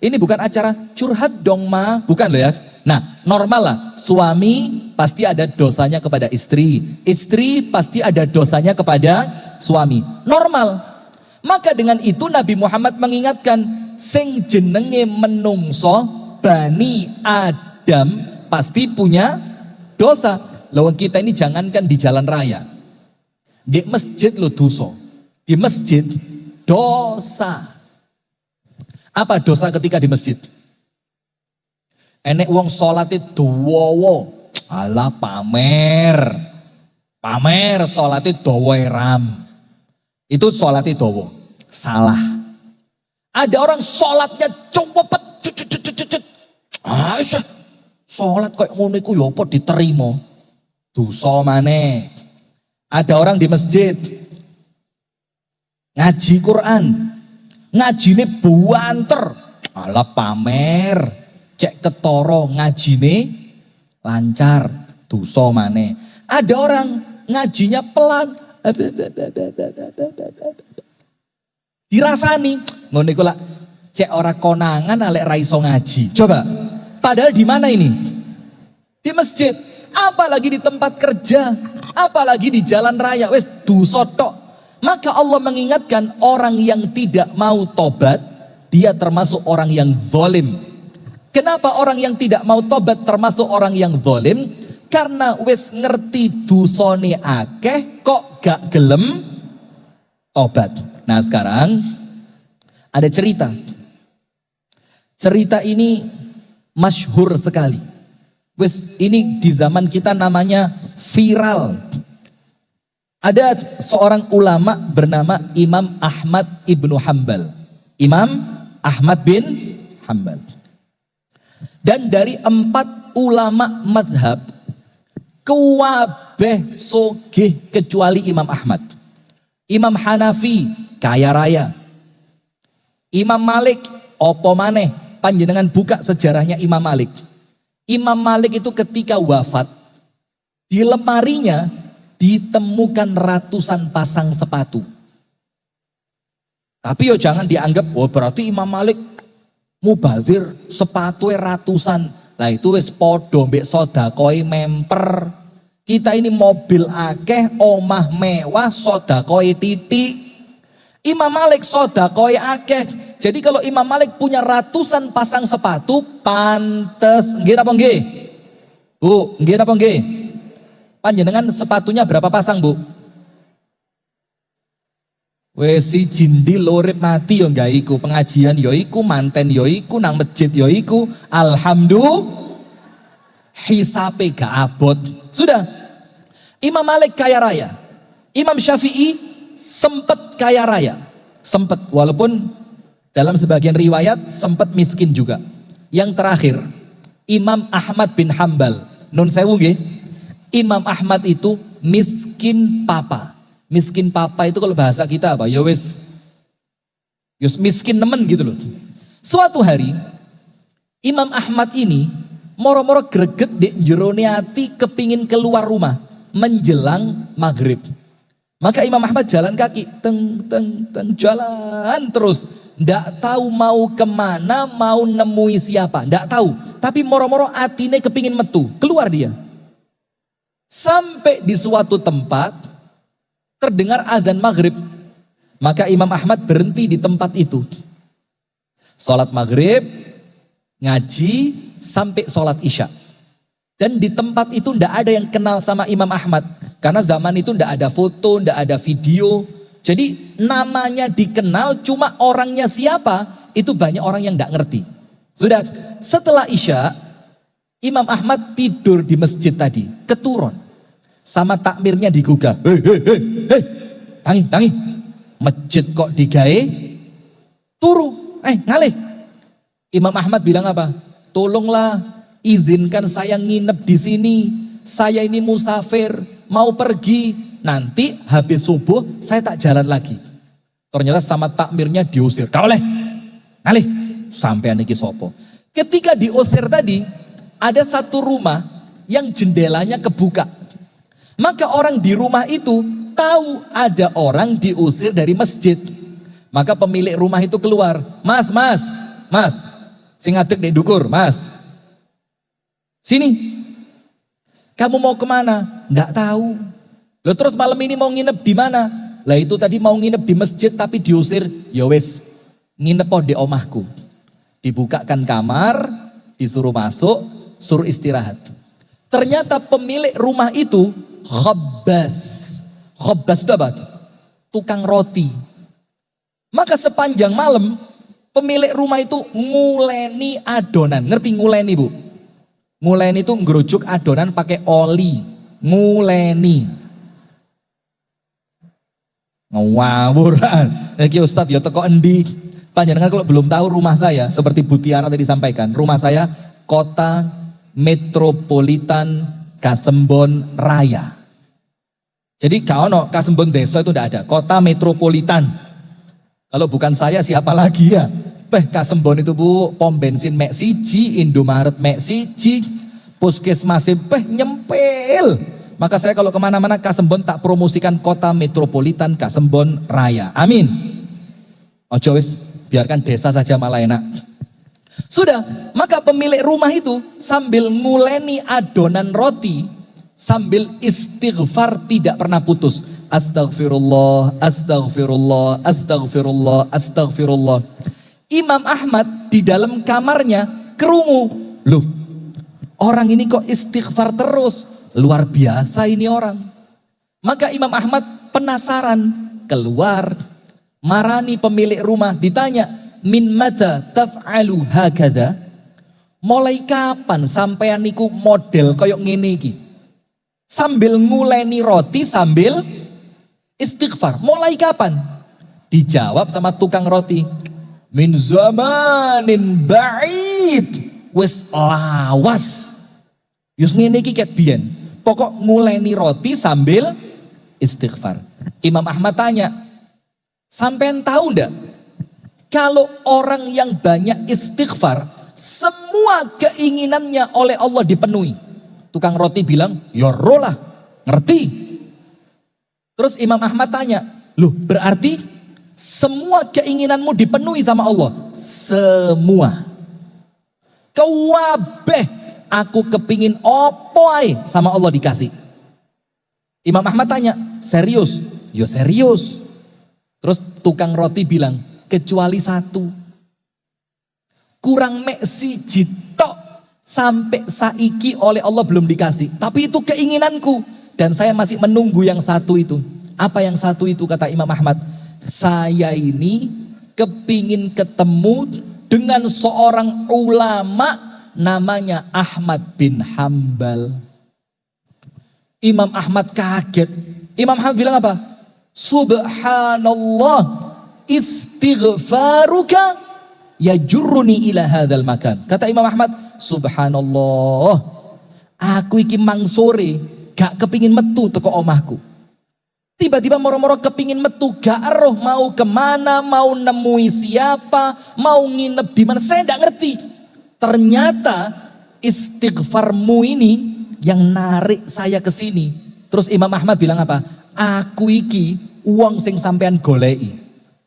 Ini bukan acara curhat dong Ma, bukan loh ya. Nah, normal lah, suami pasti ada dosanya kepada istri, istri pasti ada dosanya kepada suami, normal. Maka dengan itu Nabi Muhammad mengingatkan, sing jenenge menungso Bani Adam pasti punya dosa. Lawan kita ini jangankan di jalan raya, di masjid lo dosa, di masjid dosa. Apa dosa ketika di masjid? Enek wong sholat itu dowo, alah pamer sholat itu dowo ram, itu sholat itu dowo, salah. Ada orang sholatnya cepet, Aisyah, sholat kayak ngono iku yo apa diterima, dosa maneh. Ada orang di masjid ngaji Quran, ngajine buanter, alah pamer. Cek ketoro ngajine lancar, dosa maneh. Ada orang ngajinya pelan, dirasani ngono iku lak cek ora konangan alek ra iso ngaji. Coba, padahal di mana ini? Di masjid, apalagi di tempat kerja, apalagi di jalan raya, wes dosa tok. Maka Allah mengingatkan orang yang tidak mau tobat, dia termasuk orang yang zalim. Kenapa orang yang tidak mau tobat termasuk orang yang zalim? Karena wis ngerti dosane akeh kok gak gelem tobat. Nah sekarang ada cerita. Cerita ini masyhur sekali. Wes ini di zaman kita namanya viral. Ada seorang ulama bernama Imam Ahmad ibnu Hambal. Imam Ahmad bin Hambal. Dan dari 4 ulama madhab, kuwabeh sogeh kecuali Imam Ahmad. Imam Hanafi kaya raya. Imam Malik opo maneh, panjenengan buka sejarahnya Imam Malik. Imam Malik itu ketika wafat, di lemarinya ditemukan ratusan pasang sepatu. Tapi yo jangan dianggap, oh berarti Imam Malik mubazir, sepatu ratusan. Lah itu wis podo mbek sodakoi memper. Kita ini mobil akeh, omah mewah, sodakoi titik. Imam Malik sodakoi akeh. Jadi kalau Imam Malik punya ratusan pasang sepatu, pantes. Nggih napa nggih? Bu, nggih napa nggih? Panjenengan sepatunya berapa pasang, Bu? Wes si jindi lorip mati yo nggak iku, pengajian yo iku, manten yo iku, nang masjid yo iku. Alhamdulillah hisape gak abot. Sudah. Imam Malik kaya raya. Imam Syafi'i sempat kaya raya. Sempat, walaupun dalam sebagian riwayat sempat miskin juga. Yang terakhir, Imam Ahmad bin Hambal. Nun sewu nggih. Imam Ahmad itu miskin papa. Miskin papa itu kalau bahasa kita apa? Ya wis miskin nemen gitu loh. Suatu hari Imam Ahmad ini moro-moro greget di jerone ati kepingin keluar rumah menjelang maghrib. Maka Imam Ahmad jalan kaki, teng jalan terus, ndak tahu mau kemana, mau nemui siapa, ndak tahu. Tapi moro-moro atine kepingin metu, keluar dia. Sampai di suatu tempat terdengar adzan maghrib. Maka Imam Ahmad berhenti di tempat itu. Sholat maghrib, ngaji, sampai sholat isya. Dan di tempat itu tidak ada yang kenal sama Imam Ahmad. Karena zaman itu tidak ada foto, tidak ada video. Jadi namanya dikenal, cuma orangnya siapa, itu banyak orang yang tidak ngerti. Sudah, setelah isya, Imam Ahmad tidur di masjid tadi, keturun. Sama takmirnya digugah. Hei, tangi. Masjid kok digawe? Turu, ngalih. Imam Ahmad bilang apa? Tolonglah, izinkan saya nginep di sini. Saya ini musafir, mau pergi. Nanti habis subuh saya tak jalan lagi. Ternyata sama takmirnya diusir. Kau oleh, ngalih. Sampai aniki sopo. Ketika diusir tadi, ada satu rumah yang jendelanya kebuka. Maka orang di rumah itu tahu ada orang diusir dari masjid. Maka pemilik rumah itu keluar. Mas, sing ngadeg di dukur, mas. Sini. Kamu mau kemana? Nggak tahu. Loh, terus malam ini mau nginep di mana? Lah itu tadi mau nginep di masjid tapi diusir. Ya wes, nginep di omahku. Dibukakan kamar, disuruh masuk, suruh istirahat. Ternyata pemilik rumah itu Khobbas itu apa? Tukang roti. Maka sepanjang malam pemilik rumah itu nguleni adonan. Ngerti nguleni, Bu? Nguleni itu ngerujuk adonan pakai oli. Nguleni. Ngawuran. Iki Ustadz ya teko endi? Panjenengan kalau belum tahu rumah saya seperti Bu Tiara tadi sampaikan, rumah saya Kota Metropolitan Kasembon Raya. Jadi kalau Kasembon Desa itu tidak ada, Kota Metropolitan. Kalau bukan saya siapa lagi ya? Kasembon itu Bu, pom bensin mek siji, Indomaret mek siji, puskesmas nyempel. Maka saya kalau kemana-mana Kasembon tak promosikan Kota Metropolitan Kasembon Raya. Amin. Ojo wis, biarkan desa saja malah enak. Sudah, maka pemilik rumah itu sambil nguleni adonan roti, sambil istighfar tidak pernah putus. Astagfirullah, astagfirullah, astagfirullah, astagfirullah. Imam Ahmad di dalam kamarnya kerungu. Loh, orang ini kok istighfar terus? Luar biasa ini orang. Maka Imam Ahmad penasaran, keluar, marani pemilik rumah, ditanya, min mata taf'alu hakada? Mulai kapan sampean niku model koyok ngene iki? Sambil nguleni roti sambil istighfar. Mulai kapan? Dijawab sama tukang roti. Min zamanin ba'id. Wis lawas. Yus ngene iki ket biyen. Pokok nguleni roti sambil istighfar. Imam Ahmad tanya, sampean tahu ndak? Kalau orang yang banyak istighfar, semua keinginannya oleh Allah dipenuhi. Tukang roti bilang, ya roh lah, ngerti. Terus Imam Ahmad tanya, loh berarti semua keinginanmu dipenuhi sama Allah? Semua. Kewabeh aku kepingin opo ae sama Allah dikasih. Imam Ahmad tanya, serius? Yo serius. Terus tukang roti bilang, kecuali satu. Kurang mek siji tok sampai saiki oleh Allah belum dikasih. Tapi itu keinginanku dan saya masih menunggu yang satu itu. Apa yang satu itu kata Imam Ahmad? Saya ini kepingin ketemu dengan seorang ulama namanya Ahmad bin Hambal. Imam Ahmad kaget. Imam Ahmad bilang apa? Subhanallah, istighfaruka yajurruni ila hadzal makan. Kata Imam Ahmad, subhanallah, aku iki mangsore gak kepingin metu teko omahku. Tiba-tiba moro-moro kepingin metu, gak eroh mau kemana, mau nemui siapa, mau nginep di mana, saya gak ngerti. Ternyata istighfarmu ini yang narik saya ke sini. Terus Imam Ahmad bilang apa? Aku iki uang sing sampean golei.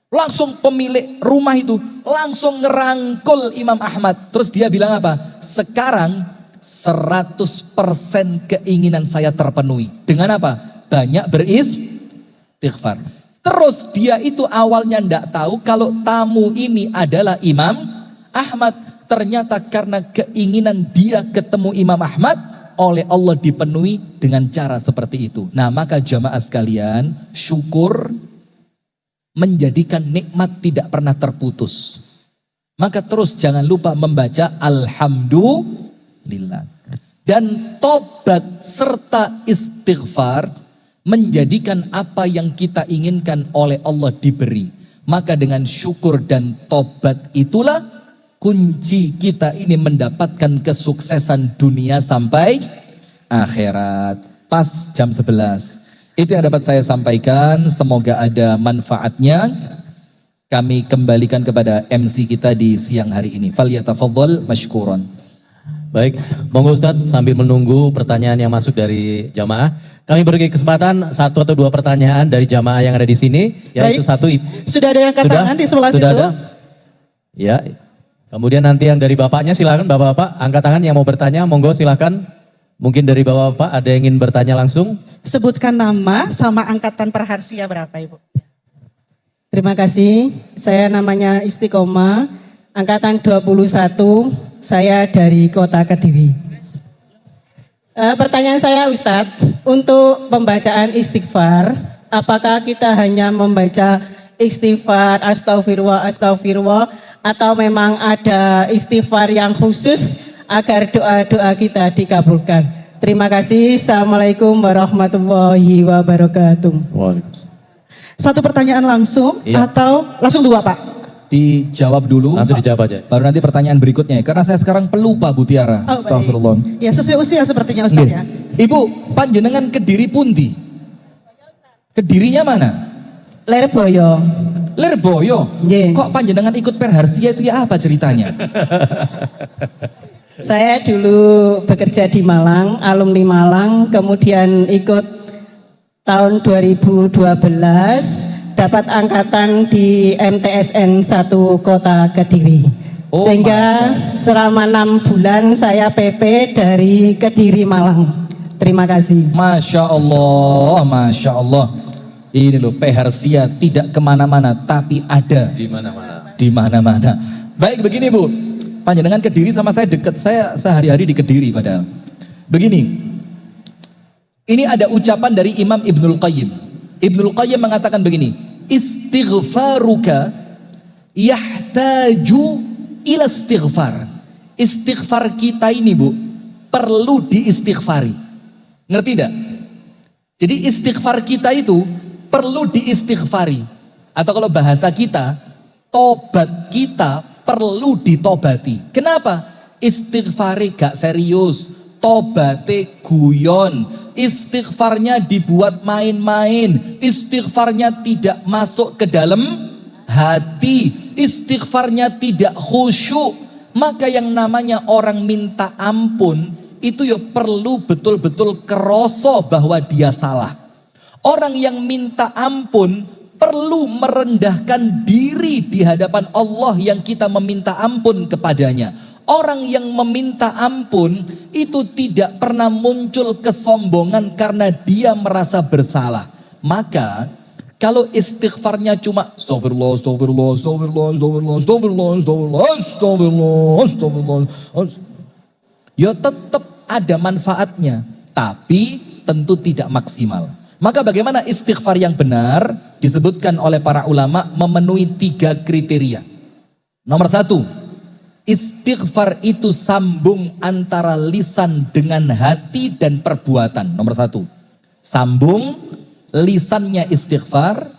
Langsung pemilik rumah itu langsung ngerangkul Imam Ahmad. Terus dia bilang apa? Sekarang 100% keinginan saya terpenuhi. Dengan apa? Banyak beristighfar. Terus dia itu awalnya ndak tahu kalau tamu ini adalah Imam Ahmad. Ternyata karena keinginan dia ketemu Imam Ahmad, oleh Allah dipenuhi dengan cara seperti itu. Nah maka jamaah sekalian, syukur menjadikan nikmat tidak pernah terputus. Maka terus jangan lupa membaca Alhamdulillah. Dan tobat serta istighfar menjadikan apa yang kita inginkan oleh Allah diberi. Maka dengan syukur dan tobat itulah kunci kita ini mendapatkan kesuksesan dunia sampai akhirat. Pas jam 11. Itu yang dapat saya sampaikan. Semoga ada manfaatnya. Kami kembalikan kepada MC kita di siang hari ini. Falyatafadhal mashkuran. Baik, monggo Ustadz sambil menunggu pertanyaan yang masuk dari jamaah. Kami beri kesempatan 1 atau 2 pertanyaan dari jamaah yang ada di sini. Yaitu satu ibu. Sudah ada yang angkat tangan di sebelah sudah situ? Ada? Ya. Kemudian nanti yang dari bapaknya silakan bapak-bapak angkat tangan yang mau bertanya, monggo silakan. Mungkin dari bapak-bapak ada yang ingin bertanya langsung. Sebutkan nama sama angkatan praharsia berapa Ibu? Terima kasih. Saya namanya Istiqomah, angkatan 21. Saya dari Kota Kediri. Pertanyaan saya Ustadz, untuk pembacaan istighfar, apakah kita hanya membaca istighfar astagfirullah astagfirullah atau memang ada istighfar yang khusus agar doa-doa kita dikabulkan? Terima kasih. Assalamualaikum warahmatullahi wabarakatuh. Waalaikumsalam. Satu pertanyaan langsung atau langsung 2 Pak? Dijawab dulu. Langsung dijawab aja. Baru nanti pertanyaan berikutnya. Karena saya sekarang pelupa Bu Tiara. Oh, Astagfirullah. Ya sesuai usia sepertinya Ustaz ya. Ibu, panjenengan Kediri pundi? Kedirinya mana? Lerboyo. Lerboyo. Nggih. Kok panjenengan ikut Perharsia itu ya apa ceritanya? Saya dulu bekerja di Malang, alumni Malang, kemudian ikut tahun 2012 dapat angkatan di MTSN 1 Kota Kediri. Oh, sehingga selama 6 bulan saya PP dari Kediri Malang. Terima kasih. Masya Allah, Masya Allah. Ini loh, Perharsia tidak kemana-mana, tapi ada Di mana-mana. di mana-mana. Baik, begini Bu, panjenengan Kediri sama saya dekat, saya sehari-hari di Kediri padahal. Begini, ini ada ucapan dari Imam Ibnul Qayyim. Ibnul Qayyim mengatakan begini, istighfaruka yahtaju ila istighfar. istighfar kita ini Bu, perlu diistighfari. Ngerti tidak? Jadi istighfar kita itu perlu diistighfari. Atau kalau bahasa kita, tobat kita perlu ditobati. Kenapa? Istighfari gak serius, tobate guyon, istighfarnya dibuat main-main, istighfarnya tidak masuk ke dalam hati, istighfarnya tidak khusyuk. Maka yang namanya orang minta ampun itu ya perlu betul-betul keroso bahwa dia salah. Orang yang minta ampun perlu merendahkan diri di hadapan Allah yang kita meminta ampun kepadanya. Orang yang meminta ampun itu tidak pernah muncul kesombongan karena dia merasa bersalah. Maka kalau istighfarnya cuma astagfirullah, astagfirullah, astagfirullah, astagfirullah, astagfirullah, astagfirullah, astagfirullah, astagfirullah, ya tetap ada manfaatnya, tapi tentu tidak maksimal. Maka bagaimana istighfar yang benar? Disebutkan oleh para ulama memenuhi 3 kriteria. Nomor 1, istighfar itu sambung antara lisan dengan hati dan perbuatan. Nomor 1, sambung lisannya istighfar,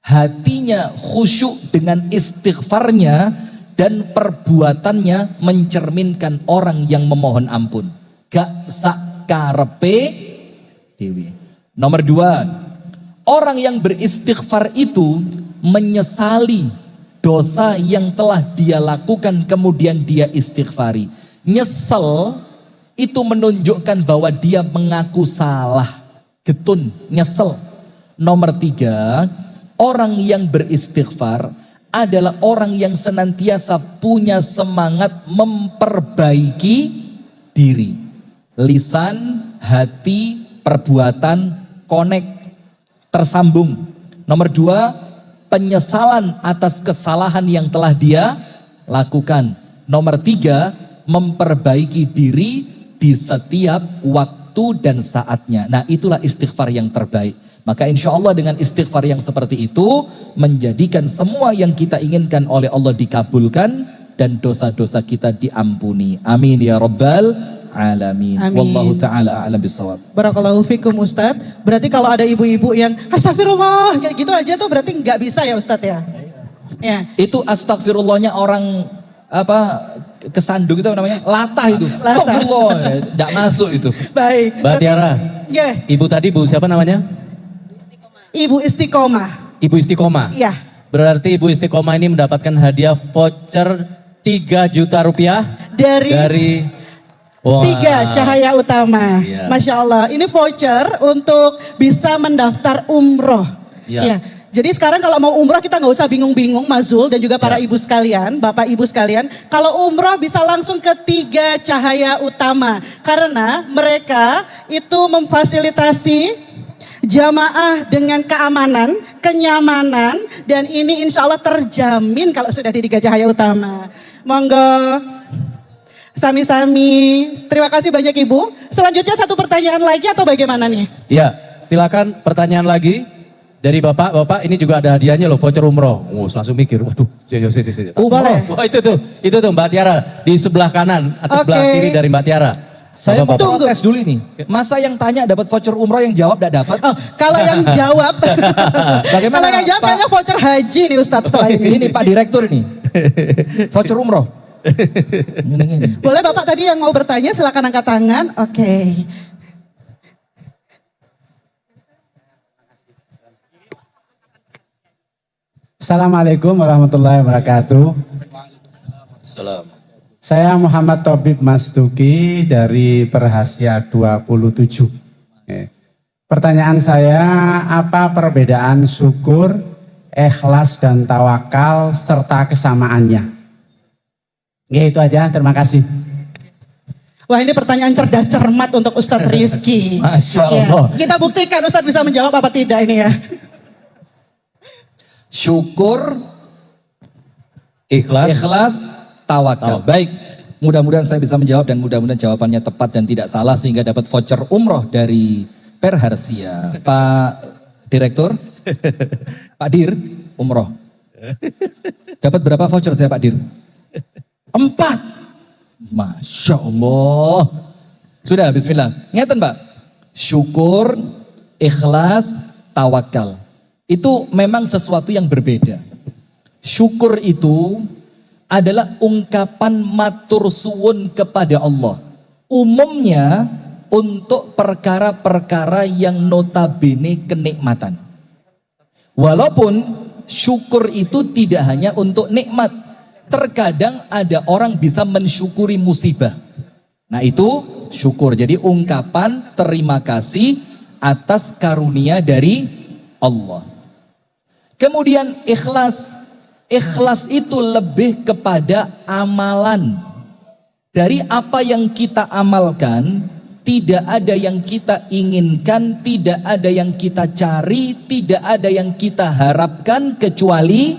hatinya khusyuk dengan istighfarnya, dan perbuatannya mencerminkan orang yang memohon ampun. Gak sakarepe dewi. Nomor 2, orang yang beristighfar itu menyesali dosa yang telah dia lakukan kemudian dia istighfari. Nyesel itu menunjukkan bahwa dia mengaku salah. Getun, nyesel. Nomor 3, orang yang beristighfar adalah orang yang senantiasa punya semangat memperbaiki diri. Lisan, hati, perbuatan connect, tersambung. Nomor 2, penyesalan atas kesalahan yang telah dia lakukan. Nomor 3, memperbaiki diri di setiap waktu dan saatnya. Nah, itulah istighfar yang terbaik. Maka insya Allah dengan istighfar yang seperti itu menjadikan semua yang kita inginkan oleh Allah dikabulkan dan dosa-dosa kita diampuni. Amin ya rabbal alamin. Amin. Wallahu taala a'lam bissawab. Barakallahu fikum Ustadz. Berarti kalau ada ibu-ibu yang astagfirullah kayak gitu aja tuh berarti nggak bisa ya Ustadz ya? Ya. Itu astagfirullahnya orang apa kesandung itu apa namanya? Latah itu. Latah. Astagfirullah, enggak masuk itu. Mbak Baik. Tiara, Ya, ibu tadi Bu siapa namanya? Ibu Istiqomah. Ibu Istiqomah. Iya. Berarti Ibu Istiqomah ini mendapatkan hadiah voucher 3 juta rupiah dari Wah. 3 Cahaya Utama. Iya. Masya Allah. Ini voucher untuk bisa mendaftar umroh. Iya. Ya. Jadi sekarang kalau mau umroh kita nggak usah bingung-bingung Mas Zul dan juga para ibu sekalian, bapak ibu sekalian. Kalau umroh bisa langsung ke 3 Cahaya Utama. Karena mereka itu memfasilitasi jamaah dengan keamanan, kenyamanan, dan ini insya Allah terjamin kalau sudah di 3 Cahaya Utama. Monggo. Sami-sami. Terima kasih banyak Ibu. Selanjutnya 1 pertanyaan lagi atau bagaimana nih? Ya, silakan pertanyaan lagi dari Bapak. Bapak ini juga ada hadiahnya loh, voucher umroh. Oh, langsung mikir, waduh, Boleh. Oh, itu tuh Mbak Tiara di sebelah kanan atau sebelah Oke. kiri dari Mbak Tiara. Saya mau Bapak. protes dulu nih. Masa yang tanya dapat voucher umroh yang jawab tidak dapat? Oh, kalau yang jawab, Bagaimana, kalau yang jawab Pak? kayaknya voucher haji nih Ustadz setelah ini. Ini Pak Direktur ini. Voucher umroh. Ini. Boleh Bapak tadi yang mau bertanya silakan angkat tangan. Oke. Assalamualaikum warahmatullahi wabarakatuh. Salam. Saya Muhammad Tobib Masduki dari Perhasia 27. Pertanyaan saya, apa perbedaan syukur, ikhlas dan tawakal serta kesamaannya? Ya, itu aja, terima kasih. Wah ini pertanyaan cerdas cermat untuk Ustadz Rifki. Masya Ya, Allah. kita buktikan Ustadz bisa menjawab apa tidak ini ya. Syukur, Ikhlas. ikhlas, tawakal. Baik, mudah-mudahan saya bisa menjawab dan mudah-mudahan jawabannya tepat dan tidak salah sehingga dapat voucher umroh dari Perharsia. Pak Direktur, Pak Dir, umroh. Dapat berapa voucher saya Pak Dir? 4. Masya Allah. Sudah, bismillah. Ngeten Mbak, syukur, ikhlas, tawakal. Itu memang sesuatu yang berbeda. Syukur itu adalah ungkapan matur suwun kepada Allah. Umumnya untuk perkara-perkara yang notabene kenikmatan. Walaupun syukur itu tidak hanya untuk nikmat. Terkadang ada orang bisa mensyukuri musibah. Nah itu syukur. Jadi ungkapan terima kasih atas karunia dari Allah. Kemudian ikhlas. Ikhlas itu lebih kepada amalan. Dari apa yang kita amalkan, tidak ada yang kita inginkan, tidak ada yang kita cari, tidak ada yang kita harapkan kecuali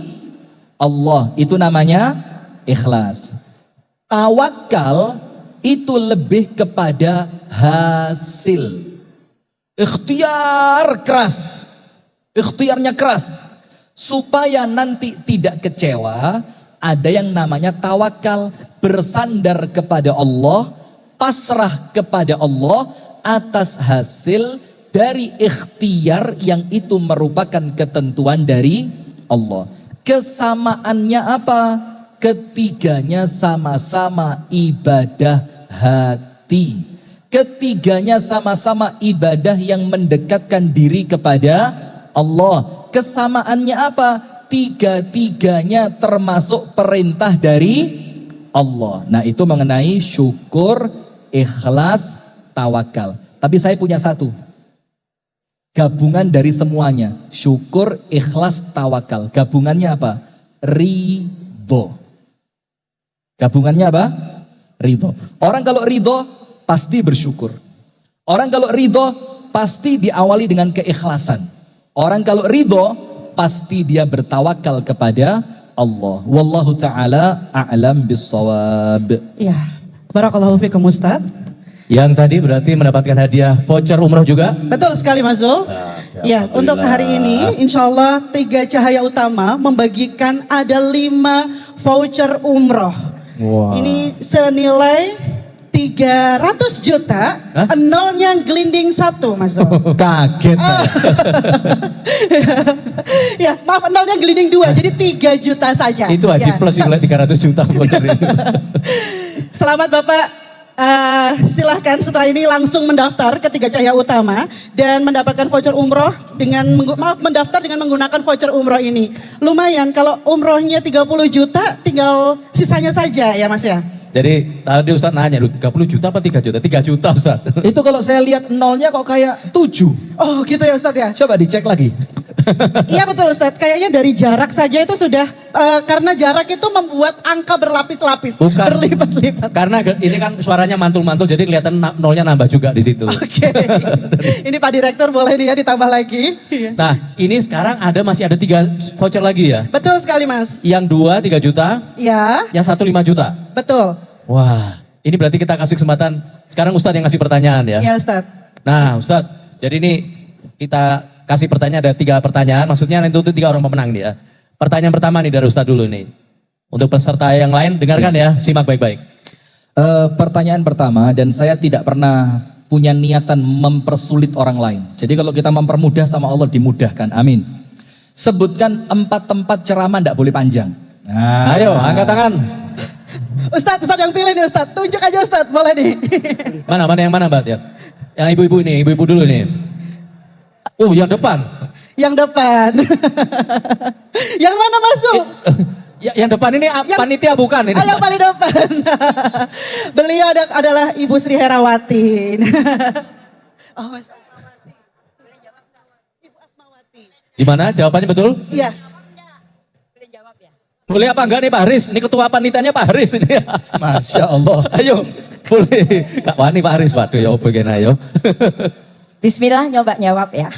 Allah. Itu namanya ikhlas. Tawakal itu lebih kepada hasil. Ikhtiar keras. Ikhtiarnya keras. Supaya nanti tidak kecewa, ada yang namanya tawakal, bersandar kepada Allah, pasrah kepada Allah atas hasil dari ikhtiar yang itu merupakan ketentuan dari Allah. Kesamaannya apa? Ketiganya sama-sama ibadah hati. Ketiganya sama-sama ibadah yang mendekatkan diri kepada Allah. Kesamaannya apa? Tiga-tiganya termasuk perintah dari Allah. Nah itu mengenai syukur, ikhlas, tawakal. Tapi saya punya satu. Gabungan dari semuanya. Syukur, ikhlas, tawakal. Gabungannya apa? Ridho. Gabungannya apa? Ridho. Orang kalau ridho pasti bersyukur. Orang kalau ridho pasti diawali dengan keikhlasan. Orang kalau ridho pasti dia bertawakal kepada Allah. Wallahu ta'ala a'lam bissawab. Ya, barakallahu fikum Ustaz. Yang tadi berarti mendapatkan hadiah voucher umroh juga? Betul sekali Mas Zul. Ya, untuk hari ini insya Allah Tiga Cahaya Utama membagikan ada 5 voucher umroh. Wow. Ini senilai 300 juta, Hah? nolnya gelinding 1 Mas Zul. Kaget saya. Ya, maaf nolnya gelinding 2, jadi 3 juta saja. Itu Haji Ya. Plus nilai 300 juta voucher itu. Selamat Bapak. Silahkan setelah ini langsung mendaftar ke Tiga Cahaya Utama dan mendapatkan voucher umroh dengan mendaftar dengan menggunakan voucher umroh ini. Lumayan kalau umrohnya 30 juta tinggal sisanya saja ya Mas ya. Jadi tadi Ustaz nanya, lu 30 juta apa 3 juta? 3 juta Ustaz. Itu kalau saya lihat nolnya kok kayak 7. Oh gitu ya Ustadz ya. Coba dicek lagi. Iya betul Ustadz, kayaknya dari jarak saja itu sudah karena jarak itu membuat angka berlapis-lapis, Bukan. berlipat-lipat. Karena ini kan suaranya mantul-mantul jadi kelihatan nolnya nambah juga di situ. Oke. Ini Pak Direktur boleh nih ya ditambah lagi. Iya. Nah, ini sekarang masih ada 3 voucher lagi ya. Betul sekali Mas. Yang 2 3 juta, Ya, yang 1 5 juta. betul. Wah, ini berarti kita kasih kesempatan. Sekarang Ustadz yang kasih pertanyaan ya. Ya Ustadz. Nah, Ustadz, jadi ini kita kasih pertanyaan, ada 3 pertanyaan. Maksudnya nanti itu 3 orang pemenang nih ya. Pertanyaan pertama nih dari Ustadz dulu nih. Untuk peserta yang lain dengarkan ya, simak baik-baik. Pertanyaan pertama, dan saya tidak pernah punya niatan mempersulit orang lain. Jadi kalau kita mempermudah sama Allah dimudahkan. Amin. Sebutkan 4 tempat ceramah tidak boleh panjang. Nah, Ayo, angkat tangan. Ustadz yang pilih nih Ustadz, tunjuk aja Ustadz, boleh nih. Mana yang mana Mbak ya? Yang ibu-ibu ini, ibu-ibu dulu nih. Yang depan. Yang depan. Yang mana masuk? Yang depan ini panitia bukan ini? Yang paling depan. Beliau adalah Ibu Sri Herawati. Oh, Mas. Ibu Asmawati. Gimana? Jawabannya betul? Iya. Boleh apa enggak nih Pak Haris? Ini ketua panitanya Pak Haris ini. Masya Allah. Ayo, boleh. Kak Wani Pak Haris, waduh ya apa gini ayo. Bismillah nyoba jawab ya.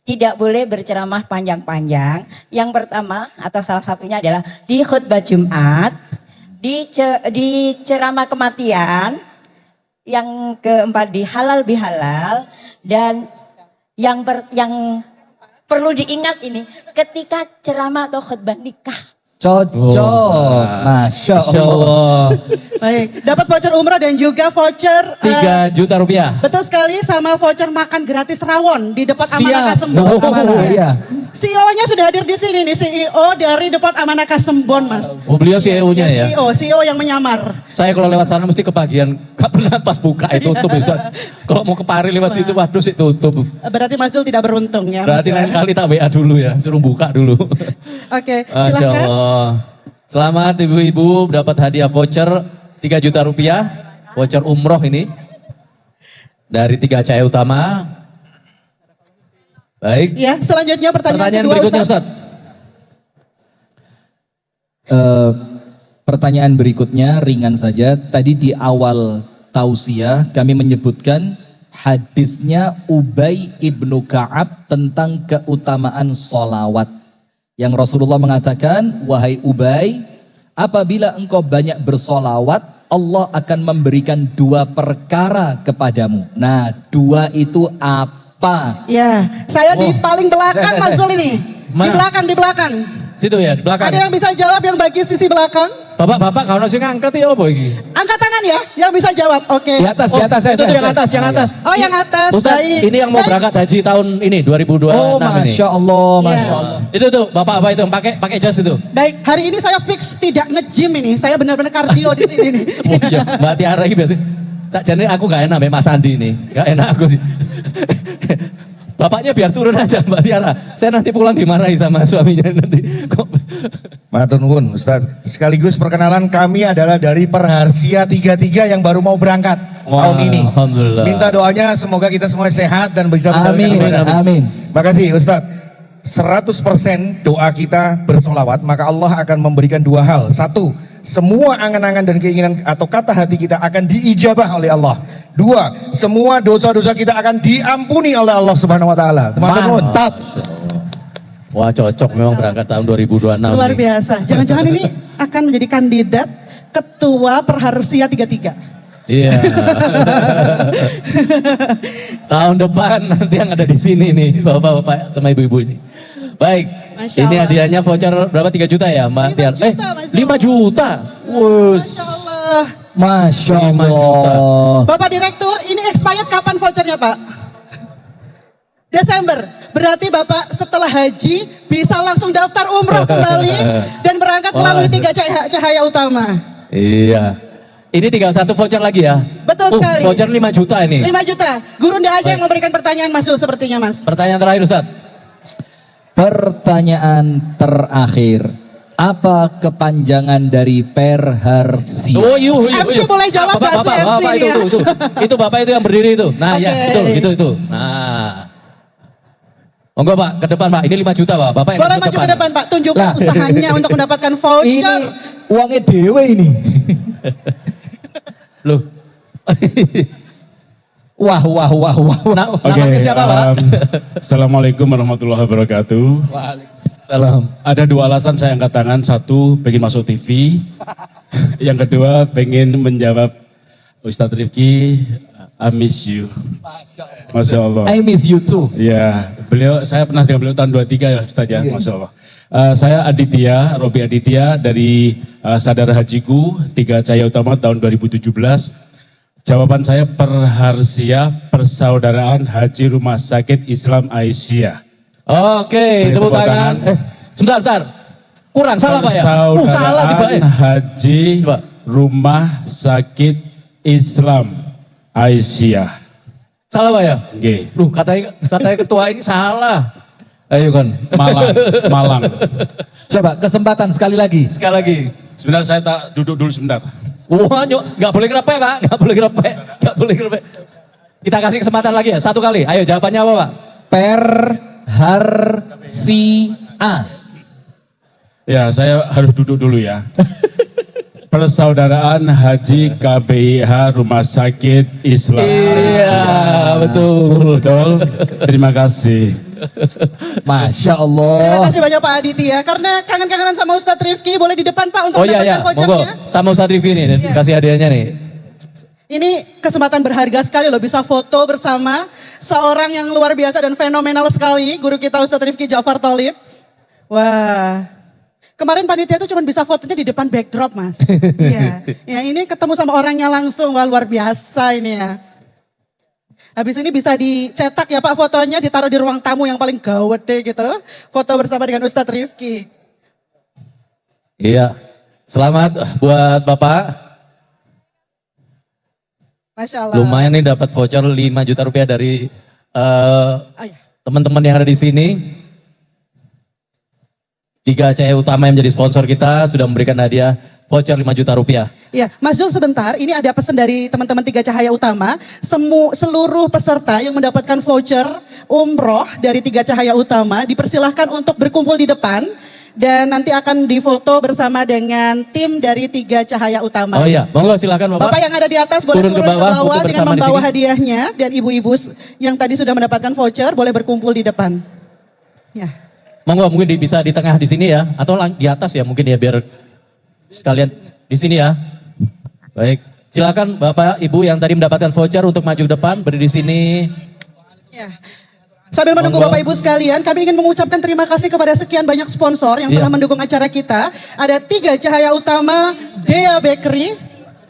Tidak boleh berceramah panjang-panjang. Yang pertama atau salah satunya adalah di khutbah Jumat, di ceramah kematian, yang keempat di halal bihalal, dan yang perlu diingat ini ketika ceramah atau khutbah nikah. Cocok. Wah. Masya Masya Allah. Allah. Baik, dapat voucher umroh dan juga voucher 3 juta rupiah. betul sekali sama voucher makan gratis rawon di Depot Amanah Siap. Kasembon. Oh, Amanah, iya. CEO-nya sudah hadir di sini nih, CEO dari Depot Amanah Kasembon, Mas. Oh, beliau CEO-nya ya. CEO yang menyamar. Saya kalau lewat sana mesti kebagian, gak pernah pas buka itu tutup Ustaz. Kalau mau ke Pari lewat situ, waduh sih tutup. Berarti Mas Zul tidak beruntung ya. Mas, Berarti ya. lain kali tak WA dulu ya, suruh buka dulu. Oke, Masya silakan. Allah. Selamat ibu-ibu dapat hadiah voucher 3 juta rupiah, voucher umroh ini dari 3 Cahaya Utama. Baik, Ya, selanjutnya pertanyaan kedua, berikutnya Ustaz. Ustaz. Pertanyaan berikutnya ringan saja. Tadi di awal tausiah kami menyebutkan hadisnya Ubay ibnu Ka'ab tentang keutamaan solawat. Yang Rasulullah mengatakan, wahai Ubay, apabila engkau banyak bersolawat, Allah akan memberikan 2 perkara kepadamu. Nah, 2 itu apa? Ya, saya di paling belakang Mas Zul ini. Di Mana? belakang. Situ ya, di belakang. Ada yang bisa jawab yang bagi sisi belakang? Bapak-bapak kalau sih ngangkat ya apa ini? Angkat tangan ya, yang bisa jawab. Oke. Di atas, Itu tuh yang atas, yang atas. Oh, yang atas. Ustaz, Baik. ini yang mau Baik. berangkat haji tahun ini 2026 Oh, ini. Masya Allah, Iya. Masya Allah. Itu tuh, bapak-bapak itu yang pakai jas itu. Baik, hari ini saya fix tidak nge-gym ini. Saya benar-benar kardio di sini nih. Oh iya, Mbak Tiara ini biasa. Jadi aku gak enak Mas Andi nih, gak enak aku sih. Bapaknya biar turun aja Mbak Tiara. Saya nanti pulang dimarahi sama suaminya nanti. Kok Matur nuwun Ustaz. Sekaligus perkenalan kami adalah dari Perharsia 33 yang baru mau berangkat tahun ini. Alhamdulillah. Minta doanya semoga kita semua sehat dan bisa Amin, menjalankan ibadah. amin. Makasih Ustaz. 100% doa kita bersolawat, maka Allah akan memberikan 2 hal. 1, semua angan-angan dan keinginan atau kata hati kita akan diijabah oleh Allah. 2, semua dosa-dosa kita akan diampuni oleh Allah Subhanahu wa taala. Teman-teman, Mantap. Wah cocok memang berangkat tahun 2026. Luar nih. biasa. Jangan-jangan ini akan menjadi kandidat ketua Perharsia 33. Iya. Tahun depan nanti yang ada di sini nih bapak-bapak sama ibu-ibu ini. Baik, Masya ini Allah. hadiahnya voucher berapa 3 juta ya Mbak 5 Tiar? juta, Masya 5 juta. Wus. Masya Allah. Masya 5 juta. Allah. Bapak Direktur, ini expired kapan vouchernya Pak? Desember. Berarti Bapak setelah haji bisa langsung daftar umroh kembali dan berangkat melalui 3 cahaya utama. Iya. Ini tinggal 1 voucher lagi ya? Betul sekali. Voucher 5 juta ini. 5 juta. Gurunda aja yang memberikan pertanyaan Mas Zul sepertinya Mas. Pertanyaan terakhir Ustaz. Pertanyaan terakhir. Apa kepanjangan dari Perharsia? Oh yuk. MC boleh jawab Bapak, nggak sih MC bapak ini ya? itu. Itu bapak itu yang berdiri itu. Nah ya, Oke. betul, itu. Nah. Monggo Pak, ke depan Pak. Ini 5 juta Pak. Bapak yang Boleh maju ke depan Pak, tunjukkan Lah. usahanya untuk mendapatkan Ini voucher. uangnya dewe ini. Loh. Wah, wah, wah, wah, wah. Namanya siapa Pak? Assalamualaikum warahmatullahi wabarakatuh. Salam. Ada 2 alasan saya angkat tangan. 1, pengen masuk TV. Yang kedua, pengen menjawab Ustadz Rifki, I miss you. Masya Allah. I miss you too. Ya, saya pernah dengan beliau tahun 23 ya Ustadz ya, Masya Allah. Saya Aditya, Robi Aditya dari Sadar Hajiku, 3 Cahaya Utama tahun 2017. Jawaban saya Perharsia Persaudaraan Haji Rumah Sakit Islam Aisyah. Oke, Beri tepuk tepuk tangan. tangan. Sebentar. Kurang salah Pak ya? Salah di Pak. Persaudaraan Haji Coba. Rumah Sakit Islam Aisyah. Salah Pak ya? Oke, Loh, katanya ketua ini salah. Ayo kan. Malang. Coba kesempatan sekali lagi. Sekali lagi. Sebentar saya tak duduk dulu sebentar. Wah, nggak boleh kerepek Pak, nggak boleh kerepek, nggak boleh kerepek. Kita kasih kesempatan lagi ya, 1 kali. Ayo jawabannya apa Pak? Perharsia. Ya, saya harus duduk dulu ya. Persaudaraan Haji KBIH Rumah Sakit Islam. Iya, betul. Betul. Terima kasih. Masya Terima Allah. kasih banyak Pak Aditya. Karena kangen-kangenan sama Ustadz Rifki, boleh di depan Pak untuk Oh iya ya, mendapatkan monggo. vouchernya. Sama Ustadz Rifki nih, Iya. kasih hadiahnya nih. Ini kesempatan berharga sekali loh, bisa foto bersama seorang yang luar biasa dan fenomenal sekali, guru kita Ustadz Rifki Jafar Tholib. Wah, Kemarin panitia itu cuma bisa fotonya di depan backdrop, Mas. Iya. Ya, ini ketemu sama orangnya langsung, wah luar biasa ini ya. Habis ini bisa dicetak ya Pak fotonya, ditaruh di ruang tamu yang paling gawede gitu. Foto bersama dengan Ustadz Rifki. Iya. Selamat buat Bapak. Masya Allah. Lumayan nih dapat voucher 5 juta rupiah dari Iya. teman-teman yang ada di sini. 3 cahaya utama yang menjadi sponsor kita sudah memberikan hadiah voucher 5 juta rupiah. Ya, Mas Zul sebentar, ini ada pesan dari teman-teman 3 Cahaya Utama. Seluruh peserta yang mendapatkan voucher umroh dari 3 Cahaya Utama dipersilahkan untuk berkumpul di depan. Dan nanti akan difoto bersama dengan tim dari 3 Cahaya Utama. Oh iya, monggo silakan Bapak. Bapak yang ada di atas boleh turun ke bawah foto dengan bersama di membawa sini. hadiahnya. Dan ibu-ibu yang tadi sudah mendapatkan voucher boleh berkumpul di depan. Ya. Monggo mungkin bisa di tengah di sini ya, atau di atas ya mungkin ya biar sekalian di sini ya. Baik, silakan Bapak Ibu yang tadi mendapatkan voucher untuk maju depan berdiri di sini. Ya. Sambil menunggu Monggo. Bapak Ibu sekalian, kami ingin mengucapkan terima kasih kepada sekian banyak sponsor yang Iya. telah mendukung acara kita. Ada 3 Cahaya Utama, Dea Bakery,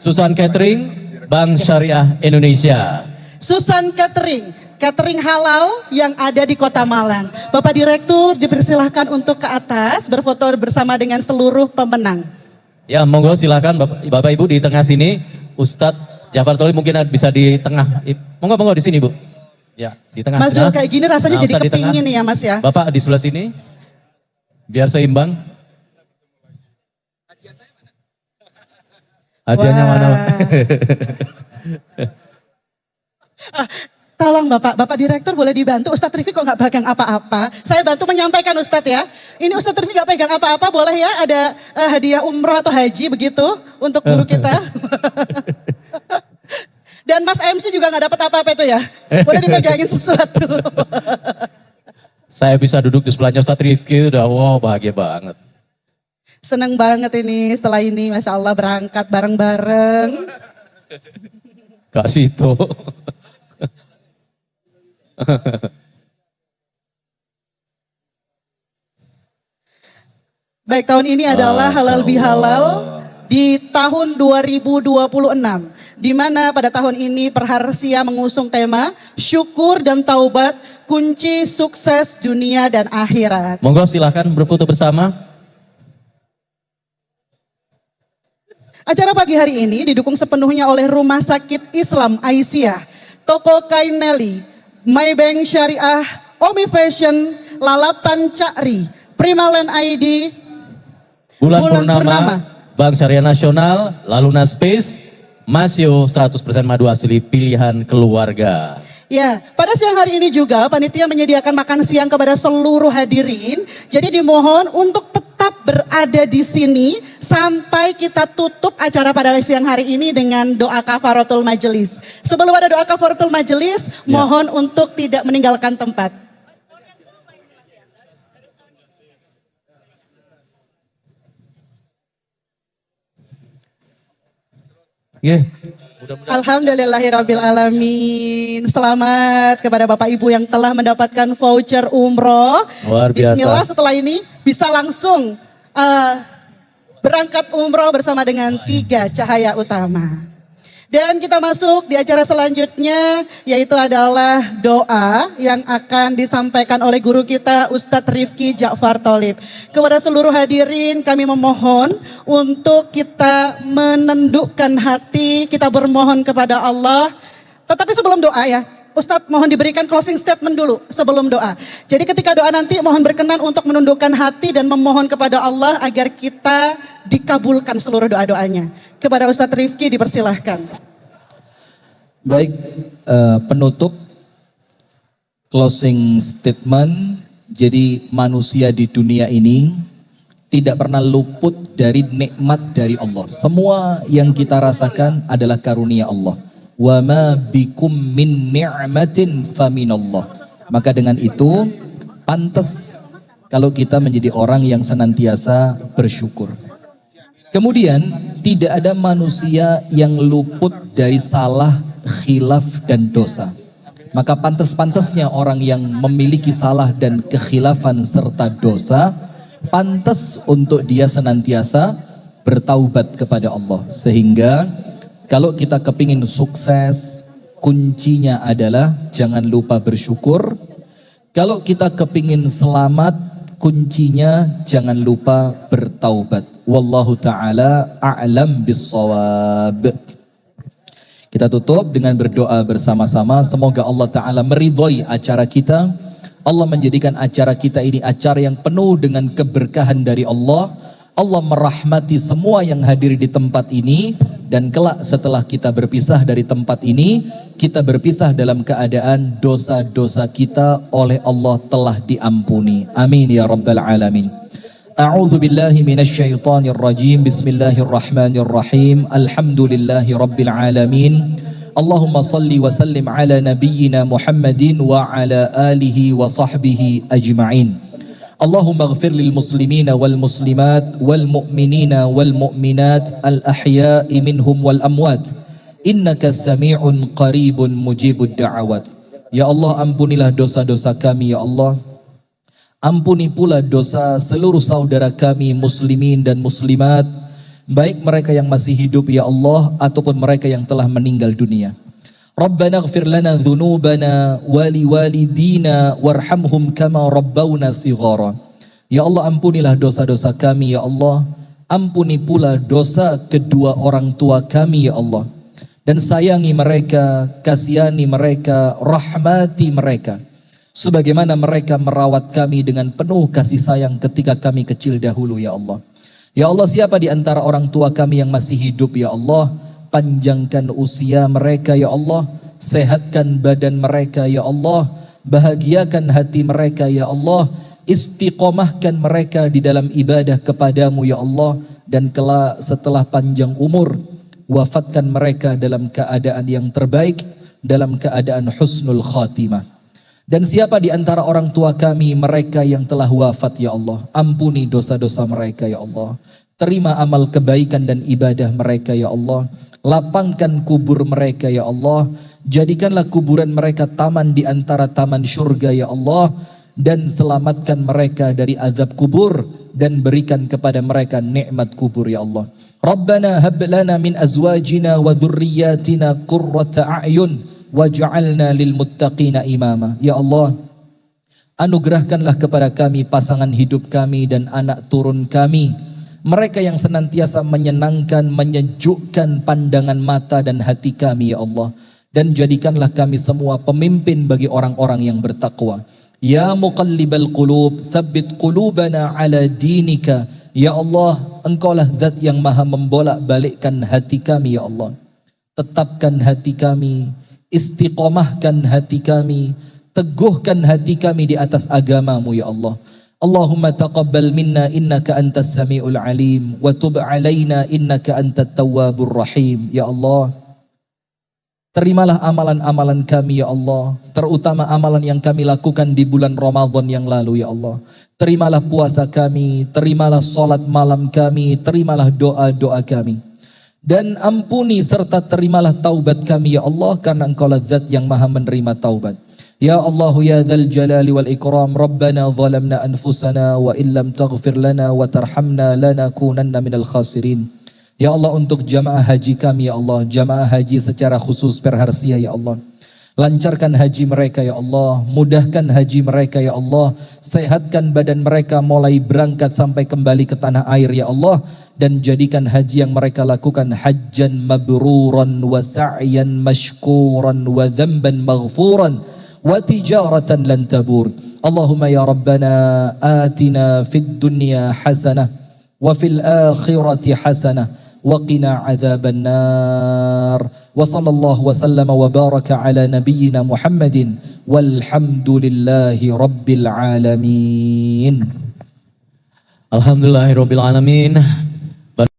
Susan Catering, Bank Syariah Indonesia. Susan Catering, catering halal yang ada di Kota Malang. Bapak Direktur dipersilahkan untuk ke atas berfoto bersama dengan seluruh pemenang. Ya, monggo silakan Bapak Ibu di tengah sini. Ustadz Jafar Toli mungkin bisa di tengah. Monggo di sini Bu. Ya, di tengah. Mas Zul kayak gini rasanya Nah, jadi Ustadz di tengah. kepingin nih ya Mas ya. Bapak di sebelah sini. Biar seimbang. Hadiahnya Wah. mana? Pak? Tolong Bapak Direktur boleh dibantu, Ustadz Rifki kok nggak pegang apa-apa. Saya bantu menyampaikan Ustadz ya. Ini Ustadz Rifki nggak pegang apa-apa, boleh ya ada hadiah umroh atau haji begitu untuk guru kita. Dan Mas MC juga nggak dapat apa-apa itu ya. Boleh dipegangin sesuatu. Saya bisa duduk di sebelahnya Ustadz Rifki, udah wow bahagia banget. Seneng banget ini setelah ini, Masya Allah berangkat bareng-bareng. Kak Sito. Baik, tahun ini adalah halal bihalal di tahun 2026. Di mana pada tahun ini Perharsia mengusung tema syukur dan taubat kunci sukses dunia dan akhirat. Monggo silahkan berfoto bersama. Acara pagi hari ini didukung sepenuhnya oleh Rumah Sakit Islam Aisyah, Toko Kain Nelly, Maybank Syariah, Omi Fashion, Lalapan Cakri, Primaland ID, Bulan Bulan Purnama, Purnama. Bank Syariah Nasional, Laluna Space, Masio 100% madu asli pilihan keluarga. Ya, pada siang hari ini juga panitia menyediakan makan siang kepada seluruh hadirin. Jadi dimohon untuk tetap berada di sini sampai kita tutup acara pada siang hari ini dengan doa kafaratul majelis. Sebelum ada doa kafaratul majelis, mohon untuk tidak meninggalkan tempat. Yeah. Alhamdulillahirabbil alamin. Selamat kepada Bapak Ibu yang telah mendapatkan voucher umroh. Luar biasa. Bismillah, setelah ini bisa langsung berangkat umroh bersama dengan 3 Cahaya Utama. Dan kita masuk di acara selanjutnya, yaitu adalah doa yang akan disampaikan oleh guru kita Ustadz Rifki Ja'far Tholib. Kepada seluruh hadirin kami memohon untuk kita menundukkan hati, kita bermohon kepada Allah. Tetapi sebelum doa ya, Ustadz mohon diberikan closing statement dulu sebelum doa. Jadi ketika doa nanti mohon berkenan untuk menundukkan hati dan memohon kepada Allah agar kita dikabulkan seluruh doa-doanya. Kepada Ustadz Rifki dipersilahkan. Baik, penutup closing statement. Jadi manusia di dunia ini tidak pernah luput dari nikmat dari Allah. Semua yang kita rasakan adalah karunia Allah. Wa ma bikum min ni'matin faminallah. Maka dengan itu pantas kalau kita menjadi orang yang senantiasa bersyukur. Kemudian tidak ada manusia yang luput dari salah, khilaf dan dosa. Maka pantas-pantasnya orang yang memiliki salah dan kekhilafan serta dosa pantas untuk dia senantiasa bertaubat kepada Allah. Sehingga kalau kita kepingin sukses, kuncinya adalah jangan lupa bersyukur. Kalau kita kepingin selamat, kuncinya jangan lupa bertaubat. Wallahu ta'ala a'lam bissawab. Kita tutup dengan berdoa bersama-sama. Semoga Allah Ta'ala meridhoi acara kita. Allah menjadikan acara kita ini acara yang penuh dengan keberkahan dari Allah. Allah merahmati semua yang hadir di tempat ini. Dan kelak setelah kita berpisah dari tempat ini, kita berpisah dalam keadaan dosa-dosa kita oleh Allah telah diampuni. Amin ya rabbal alamin. A'udzu billahi minasyaitonir rajim. Bismillahirrahmanirrahim. Alhamdulillahi rabbil alamin. Allahumma salli wa sallim ala nabiyyina Muhammadin wa ala alihi wa sahbihi ajma'in. Allahumma ighfir lil muslimina wal muslimat wal mu'minina wal mu'minat al ahya'i minhum wal amwat. Innaka sami'un qaribun mujibud da'awat. Ya Allah, ampunilah dosa-dosa kami ya Allah. Ampuni pula dosa seluruh saudara kami muslimin dan muslimat, baik mereka yang masih hidup ya Allah ataupun mereka yang telah meninggal dunia. Rabbana ighfir lana dhunubana wa liwalidina warhamhum kama rabbawna shighara. Ya Allah, ampunilah dosa-dosa kami ya Allah. Ampuni pula dosa kedua orang tua kami ya Allah. Dan sayangi mereka, kasihani mereka, rahmati mereka, sebagaimana mereka merawat kami dengan penuh kasih sayang ketika kami kecil dahulu ya Allah. Ya Allah, siapa di antara orang tua kami yang masih hidup ya Allah, panjangkan usia mereka ya Allah, sehatkan badan mereka ya Allah, bahagiakan hati mereka ya Allah, istiqomahkan mereka di dalam ibadah kepadamu ya Allah, dan kelak setelah panjang umur, wafatkan mereka dalam keadaan yang terbaik, dalam keadaan husnul khatimah. Dan siapa di antara orang tua kami mereka yang telah wafat ya Allah, ampuni dosa-dosa mereka ya Allah. Terima amal kebaikan dan ibadah mereka ya Allah. Lapangkan kubur mereka ya Allah. Jadikanlah kuburan mereka taman di antara taman syurga ya Allah. Dan selamatkan mereka dari azab kubur dan berikan kepada mereka nikmat kubur ya Allah. Rabbana hab lana min azwajina wa dhurriyyatina qurrata a'yun waj'alna lil muttaqina imama. Ya Allah, anugerahkanlah kepada kami pasangan hidup kami dan anak turun kami, mereka yang senantiasa menyenangkan, menyejukkan pandangan mata dan hati kami ya Allah. Dan jadikanlah kami semua pemimpin bagi orang-orang yang bertakwa. Ya muqallibal qulub, tsabbit qulubana ala dinika. Ya Allah, Engkaulah zat yang maha membolak-balikkan hati kami ya Allah. Tetapkan hati kami, istiqomahkan hati kami, teguhkan hati kami di atas agamamu ya Allah. Allahumma taqabbal minna innaka antas sami'ul alim wa tub alaina innaka antat tawwabur rahim. Ya Allah, terimalah amalan-amalan kami ya Allah, terutama amalan yang kami lakukan di bulan Ramadan yang lalu ya Allah. Terimalah puasa kami, terimalah salat malam kami, terimalah doa-doa kami. Dan ampuni serta terimalah taubat kami ya Allah, karena Engkaulah zat yang maha menerima taubat. Ya Allah ya dzal jalali wal ikram, Rabbana zalamna anfusana wa illam taghfir lana wa tarhamna lanakunanna minal khasirin. Ya Allah, untuk jamaah haji kami ya Allah, jamaah haji secara khusus Perharsia ya Allah, lancarkan haji mereka ya Allah, mudahkan haji mereka ya Allah, sehatkan badan mereka mulai berangkat sampai kembali ke tanah air ya Allah, dan jadikan haji yang mereka lakukan hajjan mabruran wa sa'yan mashkuran wa dhanban maghfuran wa tijaratan lan tabur. Allahumma ya Rabbana atina fid dunya hasanah wa fil akhirati hasanah وقنا عذاب النار وصلى الله وسلم وبارك على نبينا محمد والحمد لله رب العالمين. Alhamdulillahirabbil alamin.